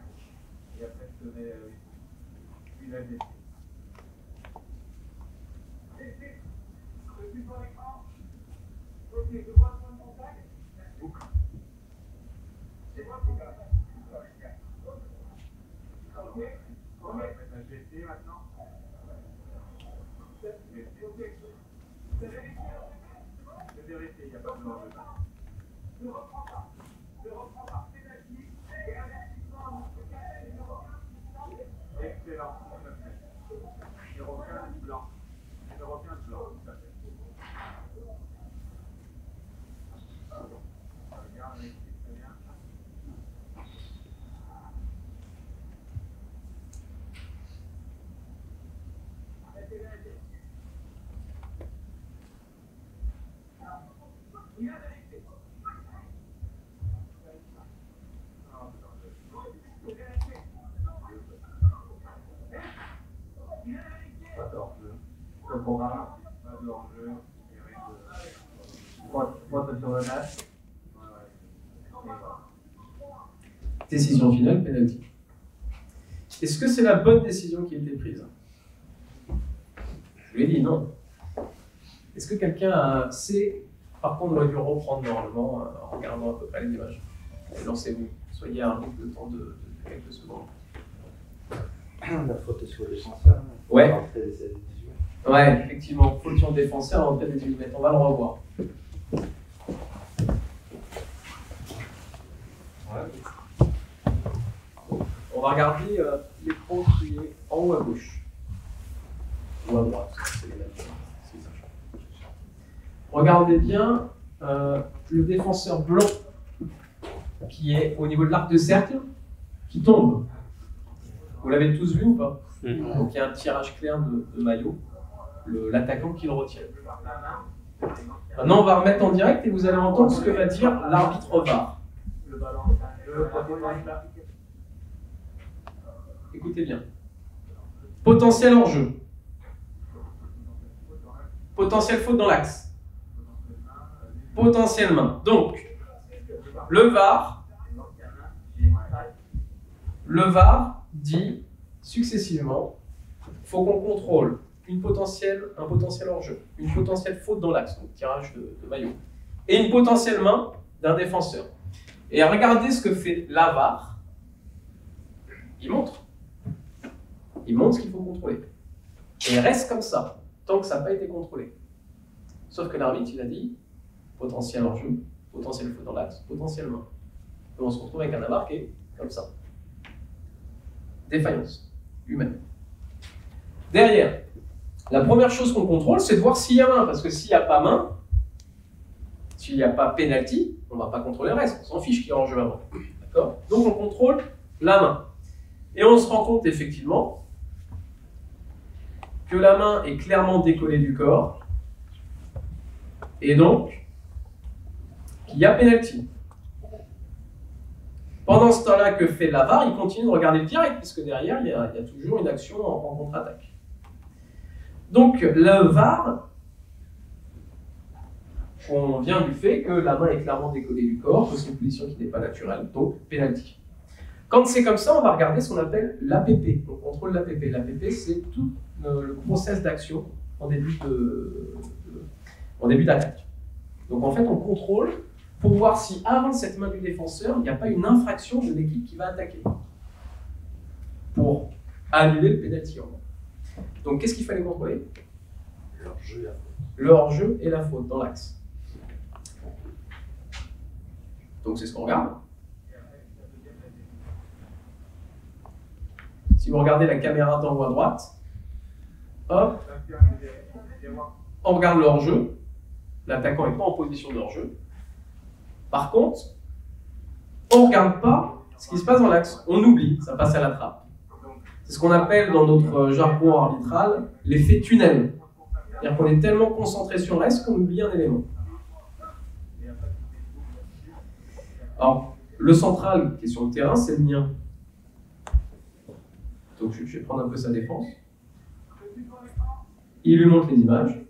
Et après, je te mets une la deuxième. Je suis sur l'écran. Ok, je vois le point de contact. Boucle. C'est bon, c'est ça. Ok. On va mettre la GT maintenant. C'est vérifié, il n'y a pas de danger. Ne reprends pas. Ne reprends pas. Pénalty et investissement. Excellent. Numéro 15 blanc. Numéro 15 blanc, tout à fait. Regarde, très bien. Le programme, pas de enjeu, faute sur le match. Décision finale, penalty. Est-ce que c'est la bonne décision qui a été prise? Je lui ai dit non. Est-ce que quelqu'un sait, par contre, on aurait dû reprendre normalement en regardant à peu près les images? Lancez-vous, soyez arbitre le temps de quelques secondes. La faute sur le défenseur. Ouais. Après les 18. Ouais, effectivement, faute sur le défenseur à l'entrée des 18 mètres. On va le revoir. Ouais. On va regarder l'écran qui est en haut à gauche. Ou à droite, c'est les mêmes. regardez bien le défenseur blanc qui est au niveau de l'arc de cercle, qui tombe. Vous l'avez tous vu ou pas? Donc il y a un tirage clair de maillot, l'attaquant qui le retient. Maintenant on va remettre en direct et vous allez entendre ce que va dire l'arbitre VAR. Écoutez bien. Potentiel en jeu. Potentiel faute dans l'axe. Potentiel main. Donc, le VAR dit successivement, il faut qu'on contrôle un potentiel hors jeu, une potentielle faute dans l'axe, donc tirage de maillot, et une potentielle main d'un défenseur. Et regardez ce que fait la VAR. Il montre ce qu'il faut contrôler. Et il reste comme ça, tant que ça n'a pas été contrôlé. Sauf que l'arbitre, il a dit potentiel hors jeu, potentiel faute dans l'axe, potentiel main. Et on se retrouve avec un VAR qui est comme ça. Défaillance humaine. Derrière, la première chose qu'on contrôle, c'est de voir s'il y a main, parce que s'il n'y a pas main, s'il n'y a pas penalty, on ne va pas contrôler le reste, on s'en fiche qu'il y a hors jeu avant. D'accord ? Donc on contrôle la main. Et on se rend compte effectivement que la main est clairement décollée du corps, et donc qu'il y a penalty. Pendant ce temps-là, que fait la VAR? Il continue de regarder le direct, puisque derrière, il y a toujours une action en contre-attaque. Donc, le VAR, on vient du fait que la main est clairement décollée du corps, que c'est une position qui n'est pas naturelle, donc penalty. Quand c'est comme ça, on va regarder ce qu'on appelle l'APP, donc contrôle l'APP. L'APP, c'est tout le process d'action en début d'attaque. Donc en fait, on contrôle pour voir si avant cette main du défenseur, il n'y a pas une infraction de l'équipe qui va attaquer, pour annuler le penalty. Donc qu'est-ce qu'il fallait contrôler? Le hors-jeu et la faute. Le hors-jeu et la faute dans l'axe. Donc c'est ce qu'on regarde. Si vous regardez la caméra d'en haut à droite, hop, on regarde le hors-jeu. L'attaquant n'est pas en position de hors-jeu. Par contre, on ne regarde pas ce qui se passe dans l'axe. On oublie, ça passe à la trappe. C'est ce qu'on appelle dans notre jargon arbitral l'effet tunnel. C'est-à-dire qu'on est tellement concentré sur le reste qu'on oublie un élément. Alors, le central qui est sur le terrain, c'est le mien. Donc je vais prendre un peu sa défense. Il lui montre les images.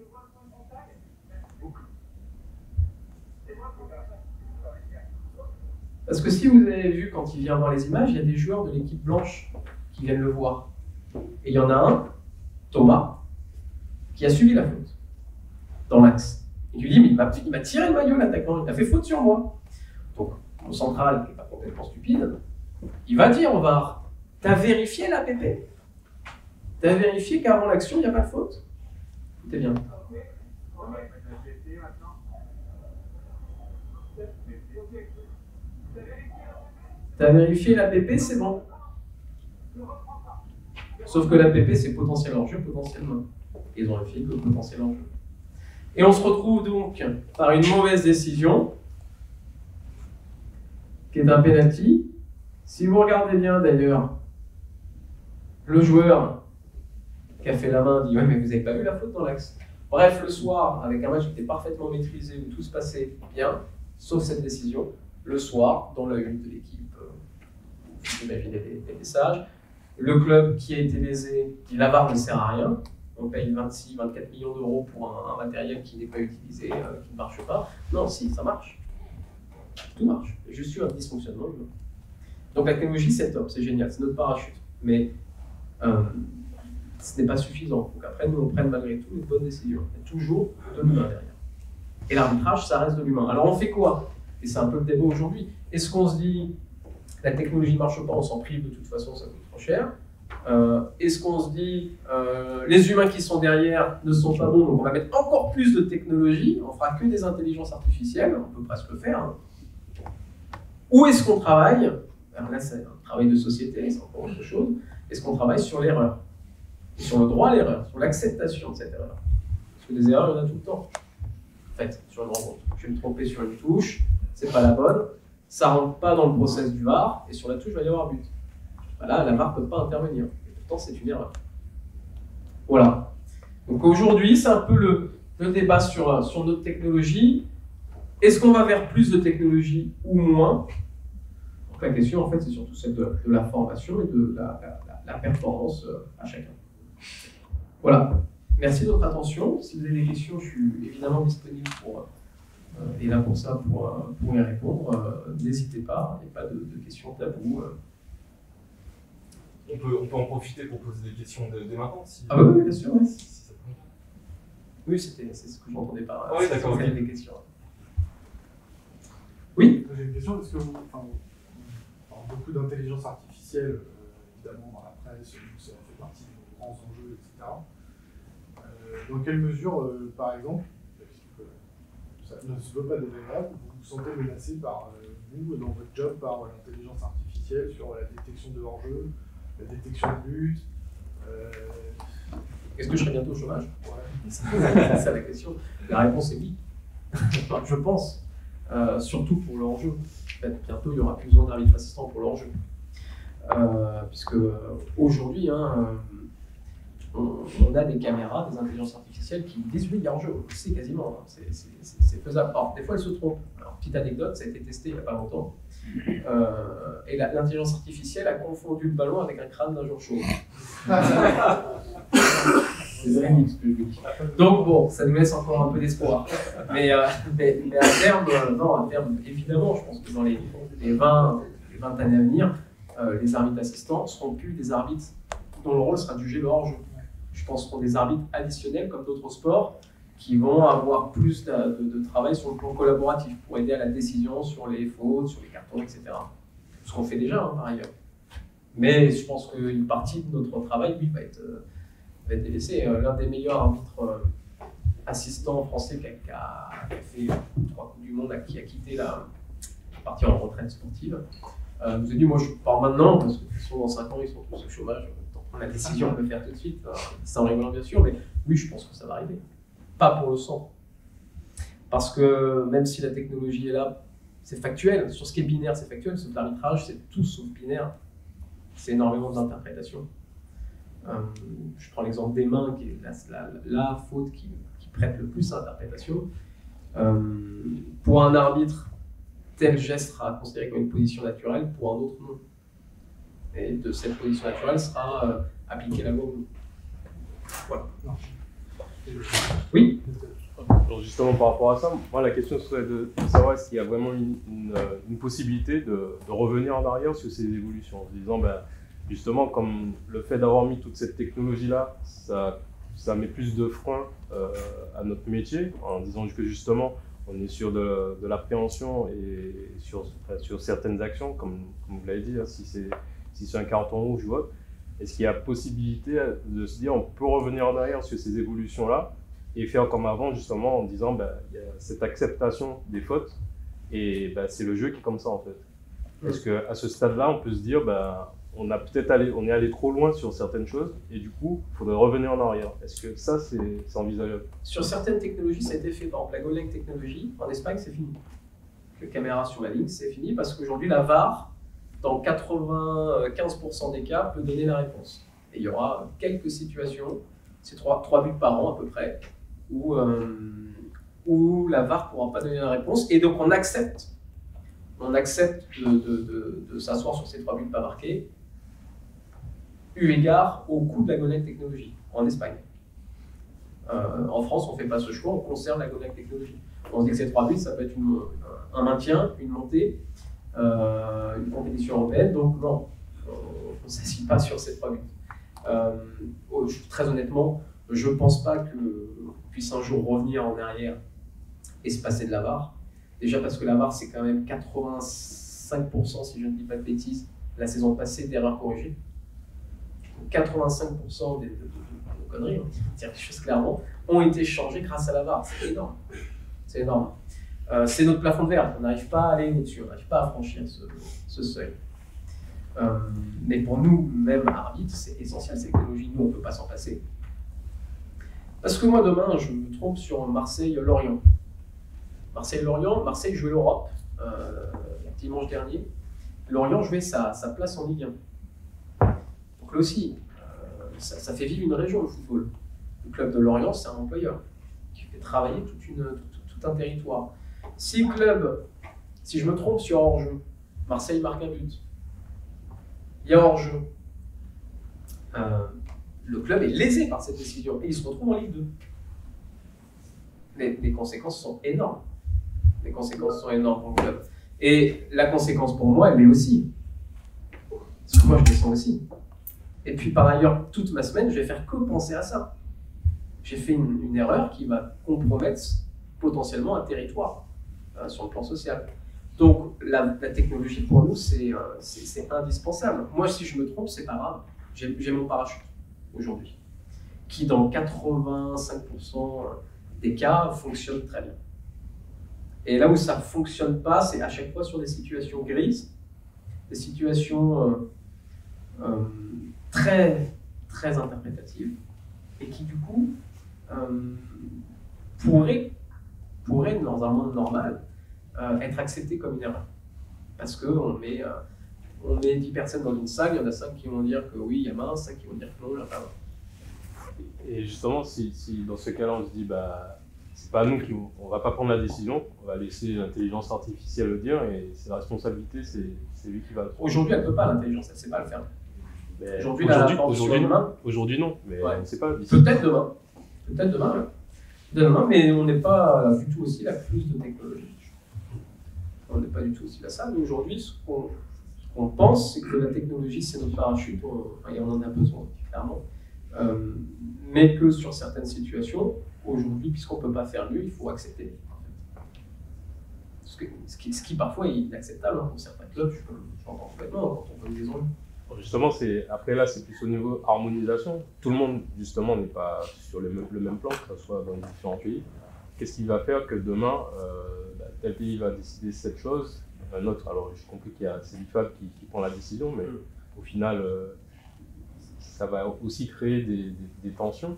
Parce que si vous avez vu quand il vient voir les images, il y a des joueurs de l'équipe blanche qui viennent le voir. Et il y en a un, Thomas, qui a subi la faute dans l'axe. Il lui dit, mais il m'a tiré le maillot l'attaquant, il a fait faute sur moi. Donc, mon central, qui n'est pas complètement stupide, il va dire au VAR, t'as vérifié l'APP? T'as vérifié qu'avant l'action, il n'y a pas de faute? Écoutez bien. T'as vérifié l'APP, c'est bon. Sauf que l'APP, c'est potentiel hors-jeu, potentiel main. Ils ont vérifié que potentiel hors-jeu. Et on se retrouve donc par une mauvaise décision, qui est un penalty. Si vous regardez bien d'ailleurs, le joueur qui a fait la main dit « Ouais, mais vous n'avez pas vu la faute dans l'axe ». Bref, le soir, avec un match qui était parfaitement maîtrisé, où tout se passait bien, sauf cette décision, le soir, dans l'œil de l'équipe, vous imaginez les messages, le club qui a été lésé, dit la VAR ne sert à rien, on paye 26-24 millions d'euros pour un matériel qui n'est pas utilisé, qui ne marche pas. Non, si, ça marche. Tout marche. Je suis un dysfonctionnement. Donc la technologie, c'est top, c'est génial, c'est notre parachute. Mais ce n'est pas suffisant. Donc après, nous, on prenne malgré tout une bonne décision. Il y a toujours de l'humain derrière. Et l'arbitrage, ça reste de l'humain. Alors on fait quoi? Et c'est un peu le débat aujourd'hui. Est-ce qu'on se dit, la technologie ne marche pas, on s'en prive, de toute façon, ça coûte trop cher? Est-ce qu'on se dit, les humains qui sont derrière ne sont pas bons, donc on va mettre encore plus de technologie, on fera que des intelligences artificielles, on peut presque le faire. Hein. Ou est-ce qu'on travaille, alors là c'est un travail de société, c'est encore autre chose, est-ce qu'on travaille sur l'erreur, sur le droit à l'erreur, sur l'acceptation de cette erreur? Parce que des erreurs, il y en a tout le temps. fait, sur une rencontre. Je vais me tromper sur une touche, c'est pas la bonne, ça rentre pas dans le process du VAR, et sur la touche, il va y avoir but. Là, la VAR ne peut pas intervenir. Et pourtant, c'est une erreur. Voilà. Donc aujourd'hui, c'est un peu le débat sur notre technologie. Est-ce qu'on va vers plus de technologie ou moins? Donc la question, en fait, c'est surtout celle de la formation et de la performance à chacun. Voilà. Merci de votre attention. Si vous avez des questions, je suis évidemment disponible et là pour ça, pour y répondre. N'hésitez pas, il n'y a pas de questions taboues. On peut en profiter pour poser des questions dès maintenant si... Ah oui, bien sûr. Oui, si ça peut... Oui, c'est ce que j'entendais par là. Oui, d'accord. Okay. Des questions. Oui. J'ai une question. Est-ce que on parle beaucoup d'intelligence artificielle, évidemment dans la presse, ça fait partie de nos grands enjeux, etc. Dans quelle mesure, par exemple, ça ne se veut pas désagréable, vous vous sentez menacé par vous, dans votre job, par l'intelligence artificielle sur la détection de hors-jeu, la détection de but. Est-ce que je serai bientôt au chômage? Ouais. C'est ça la question. La réponse est oui. Enfin, je pense. Surtout pour le hors-jeu. En fait, bientôt, il n'y aura plus besoin d'arbitre assistant pour le hors-jeu. Puisque aujourd'hui, on a des caméras, des intelligences artificielles qui disent oui, il y a hors-jeu. On le sait quasiment. C'est faisable. Alors, des fois, elles se trompent. Alors, petite anecdote, ça a été testé il n'y a pas longtemps. Et l'intelligence artificielle a confondu le ballon avec un crâne d'un jour chaud. C'est vrai ce que je vous dis. Donc bon, ça nous laisse encore un peu d'espoir. Mais à terme, évidemment, je pense que dans les 20 années à venir, les arbitres assistants ne seront plus des arbitres dont le rôle sera de juger le hors-jeu. Je pense que ce seront des arbitres additionnels comme d'autres sports qui vont avoir plus de travail sur le plan collaboratif pour aider à la décision sur les fautes, sur les cartons, etc. Ce qu'on fait déjà, par ailleurs. Mais je pense qu'une partie de notre travail, oui, va être délaissée. L'un des meilleurs arbitres assistants français qui a fait 3 Coupes du Monde, qui a quitté partie en retraite sportive, nous a dit, moi je pars maintenant, parce que de toute façon, dans 5 ans, ils sont tous au chômage. La décision, on peut le faire tout de suite, sans rigolant bien sûr, mais oui, je pense que ça va arriver. Pas pour le sang. Parce que même si la technologie est là, c'est factuel. Sur ce qui est binaire, c'est factuel. Sauf l'arbitrage, c'est tout sauf binaire. C'est énormément d'interprétation. Je prends l'exemple des mains, qui est la faute qui prête le plus à l'interprétation. Pour un arbitre, tel geste sera considéré comme une position naturelle, pour un autre, non. Et de cette position naturelle sera appliquée la loi ou non. Voilà. Oui. Alors justement, par rapport à ça, moi la question serait de savoir s'il y a vraiment une possibilité de revenir en arrière sur ces évolutions, en se disant, justement, comme le fait d'avoir mis toute cette technologie-là, ça met plus de frein à notre métier, en disant que justement, on est sur de l'appréhension et sur certaines actions, comme vous l'avez dit, hein, si c'est un carton rouge ou autre. Est-ce qu'il y a possibilité de se dire on peut revenir en arrière sur ces évolutions-là et faire comme avant, justement, en disant il y a cette acceptation des fautes et c'est le jeu qui est comme ça en fait. Est-ce qu'à ce stade-là, on peut se dire on est allé trop loin sur certaines choses et du coup, il faudrait revenir en arrière. Est-ce que ça, c'est envisageable? Sur certaines technologies, ça a été fait. Par exemple, la goal line technologie, en Espagne, c'est fini. La caméra sur la ligne, c'est fini parce qu'aujourd'hui, la VAR, dans 95% des cas, peut donner la réponse. Et il y aura quelques situations, c'est 3 buts par an à peu près, où la VAR ne pourra pas donner la réponse. Et donc on accepte de s'asseoir sur ces 3 buts pas marqués, eu égard au coût de la goal line technologie en Espagne. En France, on ne fait pas ce choix, on conserve la goal line technologie. On se dit que ces 3 buts, ça peut être un maintien, une montée, une compétition européenne, donc non, on ne s'assied pas sur ces 3 buts. Très honnêtement, je ne pense pas qu'on puisse un jour revenir en arrière et se passer de la VAR. Déjà parce que la VAR, c'est quand même 85%, si je ne dis pas de bêtises, la saison passée d'erreurs corrigées. Donc 85% de conneries, on va dire les choses clairement, ont été changées grâce à la VAR. C'est énorme. C'est énorme. C'est notre plafond de verre, on n'arrive pas à aller au-dessus, on n'arrive pas à franchir ce seuil. Mais pour nous, même arbitres, c'est essentiel, cette technologie, nous on ne peut pas s'en passer. Parce que moi demain, je me trompe sur Marseille-Lorient. Marseille-Lorient, Marseille jouait l'Europe dimanche dernier. Lorient jouait sa place en Ligue 1. Donc là aussi, ça fait vivre une région, le football. Le club de Lorient, c'est un employeur qui fait travailler tout un territoire. Si je me trompe sur hors-jeu, Marseille marque un but, il y a hors-jeu, le club est lésé par cette décision et il se retrouve en Ligue 2. Les conséquences sont énormes. Les conséquences sont énormes pour le club. Et la conséquence pour moi, elle l'est aussi. Parce que moi, je descends aussi. Et puis par ailleurs, toute ma semaine, je vais faire que penser à ça. J'ai fait une erreur qui va compromettre potentiellement un territoire sur le plan social. Donc la technologie pour nous, c'est indispensable. Moi, si je me trompe, c'est pas grave. J'ai mon parachute aujourd'hui, qui dans 85% des cas fonctionne très bien. Et là où ça ne fonctionne pas, c'est à chaque fois sur des situations grises, des situations très, très interprétatives, et qui du coup pourraient, dans un monde normal, être acceptées comme une erreur. Parce qu'on met 10 personnes dans une salle, il y en a 5 qui vont dire que oui, il y a main, 5 qui vont dire que non, il n'y a pas main. Et justement, si dans ce cas-là, on se dit, c'est pas nous on va pas prendre la décision, on va laisser l'intelligence artificielle le dire, et c'est la responsabilité, c'est lui qui va le prendre. Aujourd'hui, elle ne peut pas, l'intelligence, elle ne sait pas le faire. Aujourd'hui, non, mais on ne sait pas. Peut-être demain, mais on n'est pas du tout aussi la plus de technologie. On n'est pas du tout aussi là ça, mais aujourd'hui, ce qu'on pense, c'est que la technologie, c'est notre parachute, et on en a besoin, clairement. Mais que sur certaines situations, aujourd'hui, puisqu'on ne peut pas faire mieux, il faut accepter. Ce qui parfois est inacceptable pour certains clubs, je l'entends complètement quand on veut des ennuis. Justement, après là, c'est plus au niveau harmonisation. Tout le monde, justement, n'est pas sur le même plan, que ce soit dans les différents pays. Qu'est-ce qui va faire que demain, tel pays va décider cette chose, un autre, alors j'ai compris qu'il y a l'IFAB qui prend la décision, mais au final, ça va aussi créer des tensions.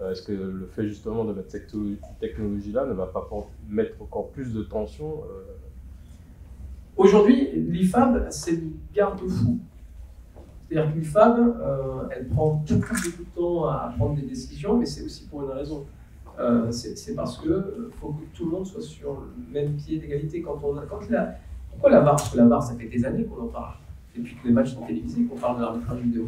Est-ce que le fait justement de mettre cette technologie-là ne va pas mettre encore plus de tensions Aujourd'hui, l'IFAB, c'est le garde-fou. C'est-à-dire que l'IFAB, elle prend beaucoup de temps à prendre des décisions, mais c'est aussi pour une raison. C'est parce qu'il faut que tout le monde soit sur le même pied d'égalité. Pourquoi la VAR? Parce que la VAR, ça fait des années qu'on en parle. Depuis que les matchs sont télévisés, qu'on parle de l'arbitrage vidéo.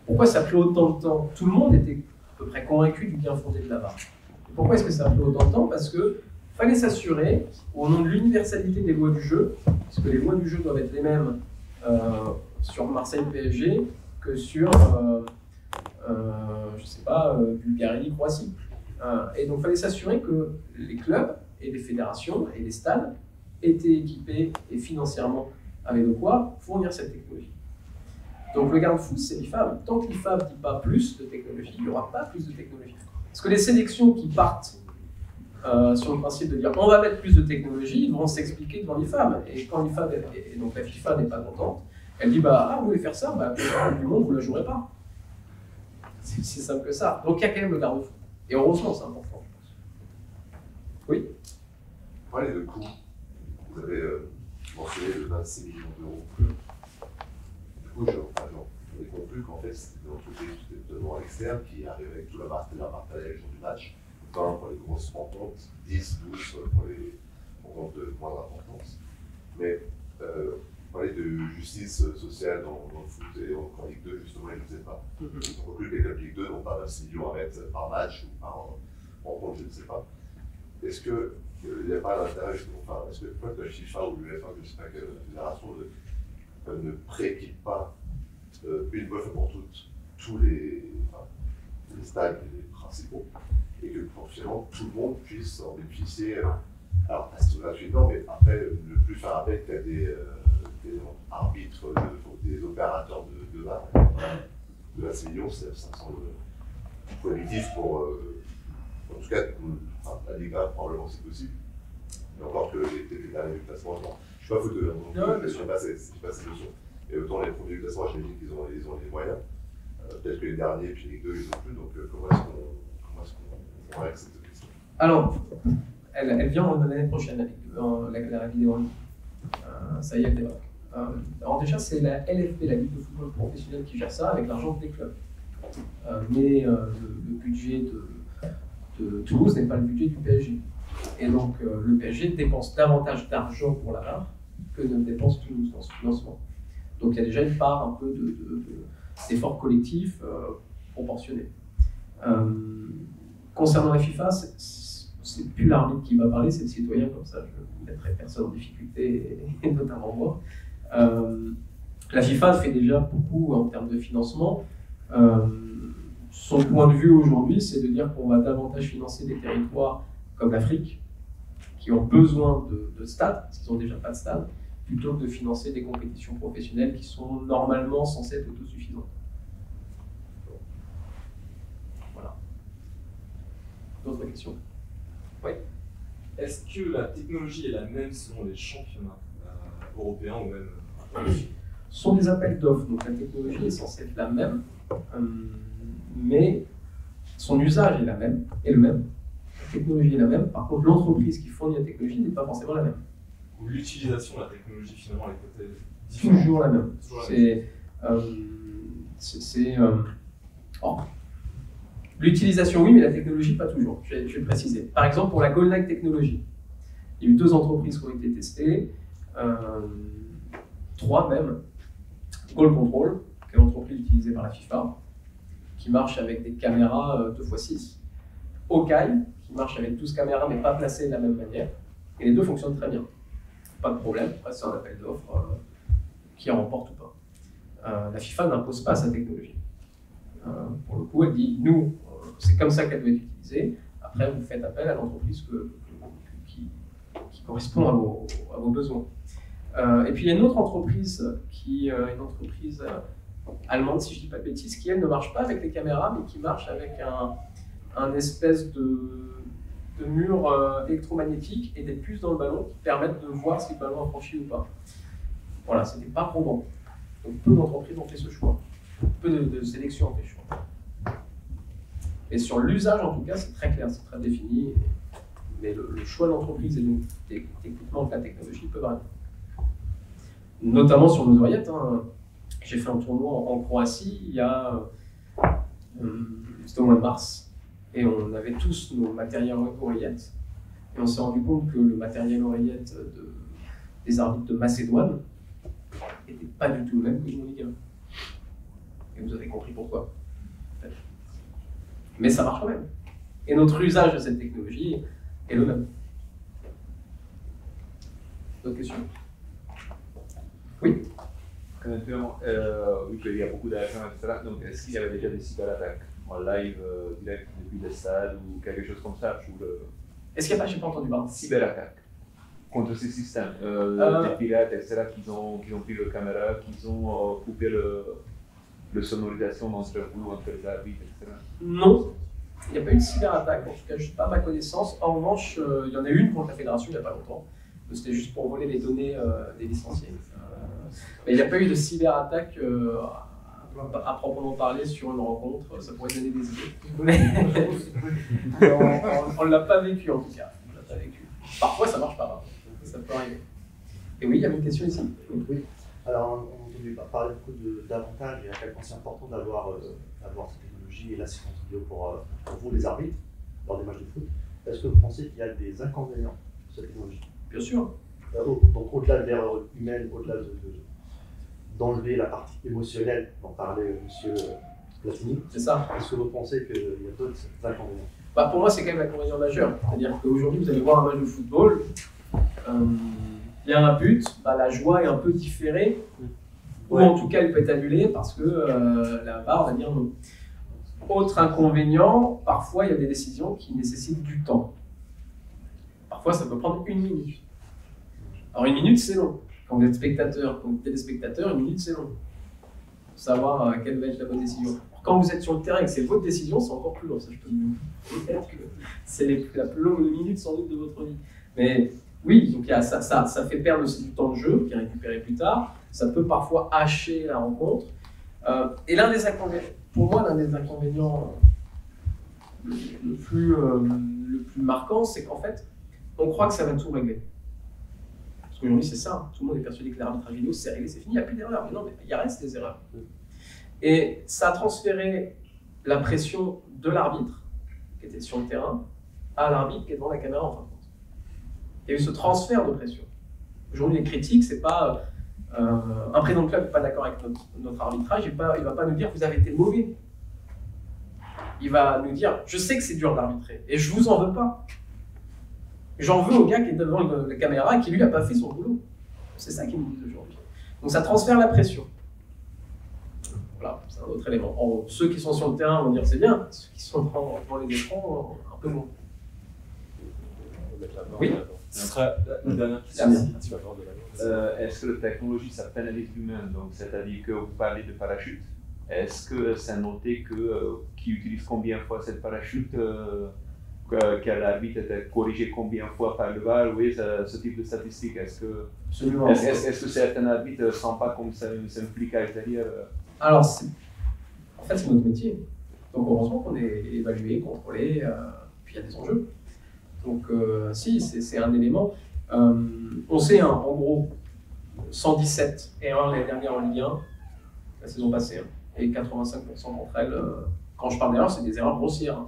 Pourquoi ça a pris autant de temps? Tout le monde était à peu près convaincu du bien fondé de la VAR. Et pourquoi est-ce que ça a pris autant de temps? Parce qu'il fallait s'assurer, au nom de l'universalité des lois du jeu, parce que les lois du jeu doivent être les mêmes sur Marseille-PSG que sur, Bulgarie-Croatie. Et donc il fallait s'assurer que les clubs et les fédérations et les stades étaient équipés et financièrement avaient de quoi fournir cette technologie. Donc le garde-fou, c'est l'IFAB. Tant que l'IFAB ne dit pas plus de technologie, il n'y aura pas plus de technologie. Parce que les sélections qui partent sur le principe de dire on va mettre plus de technologie, ils vont s'expliquer devant l'IFAB. Et quand l'IFAB, et donc la FIFA n'est pas contente, elle dit vous voulez faire ça, du monde, vous ne la jouerez pas. C'est aussi simple que ça. Donc il y a quand même le garde-fou. Et heureusement, c'est important, je pense. Oui. Pour parler de coûts, vous avez mentionné le 26 millions d'euros. Du coup, j'en ai conclu qu'en fait, c'était une entreprise totalement externe qui arrivait avec tout la matérialisation du match, 20 pour les grosses rencontres, 10, 12 pour les rencontres de moindre importance. Mais vous parlez de justice sociale dans le foot et en Ligue 2, justement, je ne sais pas. Ils ont conclu que les clubs Ligue 2 n'ont pas 26 millions à mettre par match ou par rencontre, je ne sais pas. Est-ce qu'il n'y a pas l'intérêt, est-ce que la FIFA ou l'UEFA, je ne sais pas quelle fédération, ne prééquipe pas une fois pour toutes tous les stades les principaux et que potentiellement tout le monde puisse en bénéficier, alors pas gratuitement, mais après ne plus faire appel qu'à des arbitres, des opérateurs de VAR. De 26 millions, ça semble prohibitif pour, en tout cas, la Ligue 1, probablement c'est possible. Mais encore que les derniers classements, je ne suis pas fouteux, donc je ne sais pas ces notions. Et autant les premiers classements, j'imagine qu'ils ont les moyens. Peut-être que les derniers, puis les deux, ils n'ont plus. Donc comment est-ce qu'on règle cette question? Alors, Elle vient l'année prochaine avec la vidéo en ligne. Ça y est, elle démarre. Alors déjà, c'est la LFP, la Ligue de football professionnel, qui gère ça avec l'argent des clubs. Mais le budget de Toulouse n'est pas le budget du PSG. Et donc le PSG dépense davantage d'argent pour la VAR que ne dépense Toulouse dans ce financement. Donc il y a déjà une part un peu d'effort collectif proportionné. Concernant la FIFA, c'est plus l'arbitre qui va parler, c'est le citoyen, comme ça je ne mettrai personne en difficulté, et notamment moi. La FIFA fait déjà beaucoup en termes de financement. Son point de vue aujourd'hui, c'est de dire qu'on va davantage financer des territoires comme l'Afrique, qui ont besoin de stades, parce qu'ils n'ont déjà pas de stade, plutôt que de financer des compétitions professionnelles qui sont normalement censées être autosuffisantes. Voilà. D'autres questions? Oui. Est-ce que la technologie est la même selon les championnats européens ou même internationaux? Ce sont des appels d'offres, donc la technologie est censée être la même, mais son usage est le même. La technologie est la même, par contre l'entreprise qui fournit la technologie n'est pas forcément la même. Ou l'utilisation de la technologie finalement est peut-être différente? Toujours la même. L'utilisation oui, mais la technologie pas toujours, je vais le préciser. Par exemple pour la Goal Line Technology, il y a eu 2 entreprises qui ont été testées, 3 même. Goal Control, qui est l'entreprise utilisée par la FIFA, qui marche avec des caméras 2x6. Okai, qui marche avec 12 caméras mais pas placées de la même manière. Et les 2 fonctionnent très bien. Pas de problème, après c'est un appel d'offres qui remporte ou pas. La FIFA n'impose pas sa technologie. Pour le coup, elle dit, nous, c'est comme ça qu'elle doit être utilisée. Après, vous faites appel à l'entreprise qui correspond à vos besoins. Et puis il y a une autre entreprise, une entreprise allemande, si je ne dis pas de bêtises, qui elle ne marche pas avec les caméras, mais qui marche avec un espèce de mur électromagnétique et des puces dans le ballon qui permettent de voir si le ballon a franchi ou pas. Voilà, c'était pas probant. Donc peu d'entreprises ont fait ce choix. Peu de sélections ont fait ce choix. Et sur l'usage, en tout cas, c'est très clair, c'est très défini. Mais le choix de l'entreprise et donc techniquement de la technologie peut varier. Notamment sur nos oreillettes. J'ai fait un tournoi en Croatie il y a c'était au mois de mars, et on avait tous nos matériels oreillettes, et on s'est rendu compte que le matériel oreillette des arbitres de Macédoine n'était pas du tout le même que de Ligue 1. Et vous avez compris pourquoi. Mais ça marche quand même. Et notre usage de cette technologie est le même. D'autres questions? Oui. Honnêtement, vu qu'il y a beaucoup d'argent, etc., donc est-ce qu'il y avait déjà des cyberattaques en live, direct depuis les stades ou quelque chose comme ça? Est-ce qu'il n'y a pas, j'ai pas entendu parler. Cyberattaques contre ces systèmes, des pirates, etc., qui ont pris le caméra, qui ont coupé le sonorisation entre vous, entre les arbitres, etc. Non, il n'y a pas eu de cyberattaque, en tout cas, juste pas à ma connaissance. En revanche, il y en a eu une contre la fédération il n'y a pas longtemps. C'était juste pour voler les données des licenciés. Mais il n'y a pas eu de cyberattaque à proprement parler sur une rencontre, ça pourrait donner des idées. Mais on ne l'a pas vécu en tout cas. On l'a pas vécu. Parfois ça marche pas, ça peut arriver. Et oui, il y avait une question ici. Oui. Alors on a entendu parler beaucoup d'avantages et à quel point c'est important d'avoir cette technologie et l'assistance vidéo pour vous les arbitres lors des matchs de foot. Est-ce que vous pensez qu'il y a des inconvénients de cette technologie? Bien sûr. Donc au-delà de l'erreur humaine, au-delà d'enlever la partie émotionnelle dont parlait M. Platini, c'est ça. Est-ce que vous pensez qu'il y a d'autres inconvénients? Pour moi, c'est quand même l'inconvénient majeur. C'est-à-dire qu'aujourd'hui, vous allez voir un match de football, il y a un but, la joie est un peu différée, ou en tout cas, elle peut être annulée parce que la VAR va dire non. Autre inconvénient, parfois, il y a des décisions qui nécessitent du temps. Parfois, ça peut prendre 1 minute. Alors 1 minute, c'est long. Quand vous êtes spectateur, quand vous êtes téléspectateur, 1 minute, c'est long. Pour savoir quelle va être la bonne décision. Alors, quand vous êtes sur le terrain et que c'est votre décision, c'est encore plus long. Ça, je peux vous dire que c'est la plus longue minute sans doute de votre vie. Mais oui, donc ça fait perdre aussi du temps de jeu qui est récupéré plus tard. Ça peut parfois hacher la rencontre. Et l'un des inconvénients, pour moi, l'un des inconvénients le plus marquant, c'est qu'en fait, on croit que ça va tout régler. Parce qu'aujourd'hui, c'est ça. Tout le monde est persuadé que l'arbitrage vidéo, c'est réglé, c'est fini, il n'y a plus d'erreurs. Mais non, mais il reste des erreurs. Et ça a transféré la pression de l'arbitre, qui était sur le terrain, à l'arbitre qui est devant la caméra en fin de compte. Il y a eu ce transfert de pression. Aujourd'hui, les critiques, c'est pas un président de club n'est pas d'accord avec notre arbitrage, il ne va pas nous dire que vous avez été mauvais. Il va nous dire, je sais que c'est dur d'arbitrer, et je vous en veux pas. J'en veux au gars qui est devant la caméra et qui lui n'a pas fait son boulot. C'est ça qu'ils nous disent aujourd'hui. Donc ça transfère la pression. Voilà, c'est un autre élément. Ceux qui sont sur le terrain vont dire c'est bien, ceux qui sont devant les écrans, un peu moins. Oui. La dernière question. Est-ce que la technologie, ça pénalise l'humain? Donc, c'est-à-dire que vous parlez de parachute. Est-ce que c'est noté qui utilise combien de fois cette parachute, que l'arbitre était corrigé combien de fois par le VAR? Oui, ce type de statistiques. Est-ce que certains arbitres ne sentent pas comme c'est un flicage derrière? Alors, en fait, c'est notre métier. Donc, heureusement qu'on est évalué, contrôlé, puis il y a des enjeux. Donc, si, c'est un élément. On sait, hein, en gros, 117 erreurs l'année dernière en Ligue 1, la saison passée, hein, et 85% d'entre elles, quand je parle d'erreurs, c'est des erreurs grossières. Hein.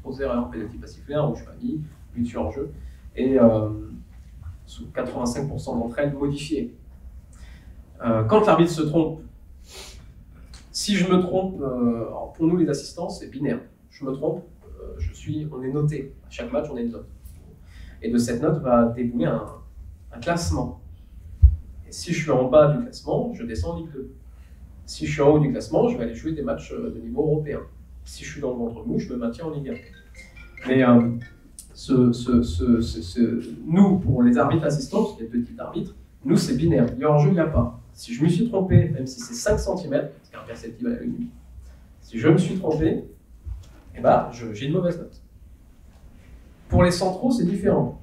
Grosses erreurs, pénalty pas sifflé, rouge pas mis, but sur hors-jeu, et 85% d'entre elles modifiées. Quand l'arbitre se trompe, si je me trompe, alors pour nous les assistants, c'est binaire. Je me trompe, on est noté. À chaque match, on a une note. Et de cette note va débouler un classement. Et si je suis en bas du classement, je descends en Ligue 2. Si je suis en haut du classement, je vais aller jouer des matchs de niveau européen. Si je suis dans le ventre mou, je me maintiens en Ligue 1. Mais nous, pour les arbitres assistants, parce qu'il y a deux types d'arbitres, nous c'est binaire. Il y a hors-jeu, il n'y a pas. Si je me suis trompé, même si c'est 5 cm, c'est imperceptible à la vue, si je me suis trompé, eh ben, j'ai une mauvaise note. Pour les centraux, c'est différent.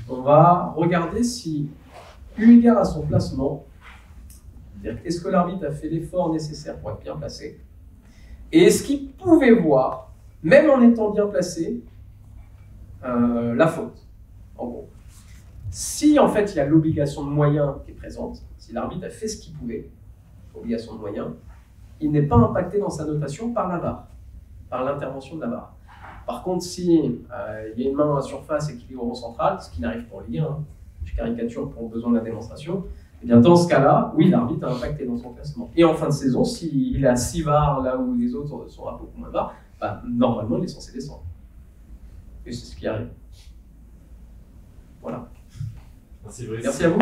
On va regarder si, eu égard à son placement, c'est-à-dire est-ce que l'arbitre a fait l'effort nécessaire pour être bien placé, et est-ce qu'il pouvait voir, même en étant bien placé, la faute, en gros. Si en fait il y a l'obligation de moyens qui est présente, si l'arbitre a fait ce qu'il pouvait, obligation de moyens, il n'est pas impacté dans sa notation par la VAR, par l'intervention de la VAR. Par contre, si il y a une main dans la surface et qu'il est au rond central, ce qui n'arrive pas en Ligue 1, hein, je caricature pour besoin de la démonstration, et bien dans ce cas-là, oui, l'arbitre a impacté dans son classement. Et en fin de saison, s'il a 6 VAR là où les autres sont à beaucoup moins VAR, bah, normalement il est censé descendre. Et c'est ce qui arrive. Voilà. Merci, Brice. Merci à vous.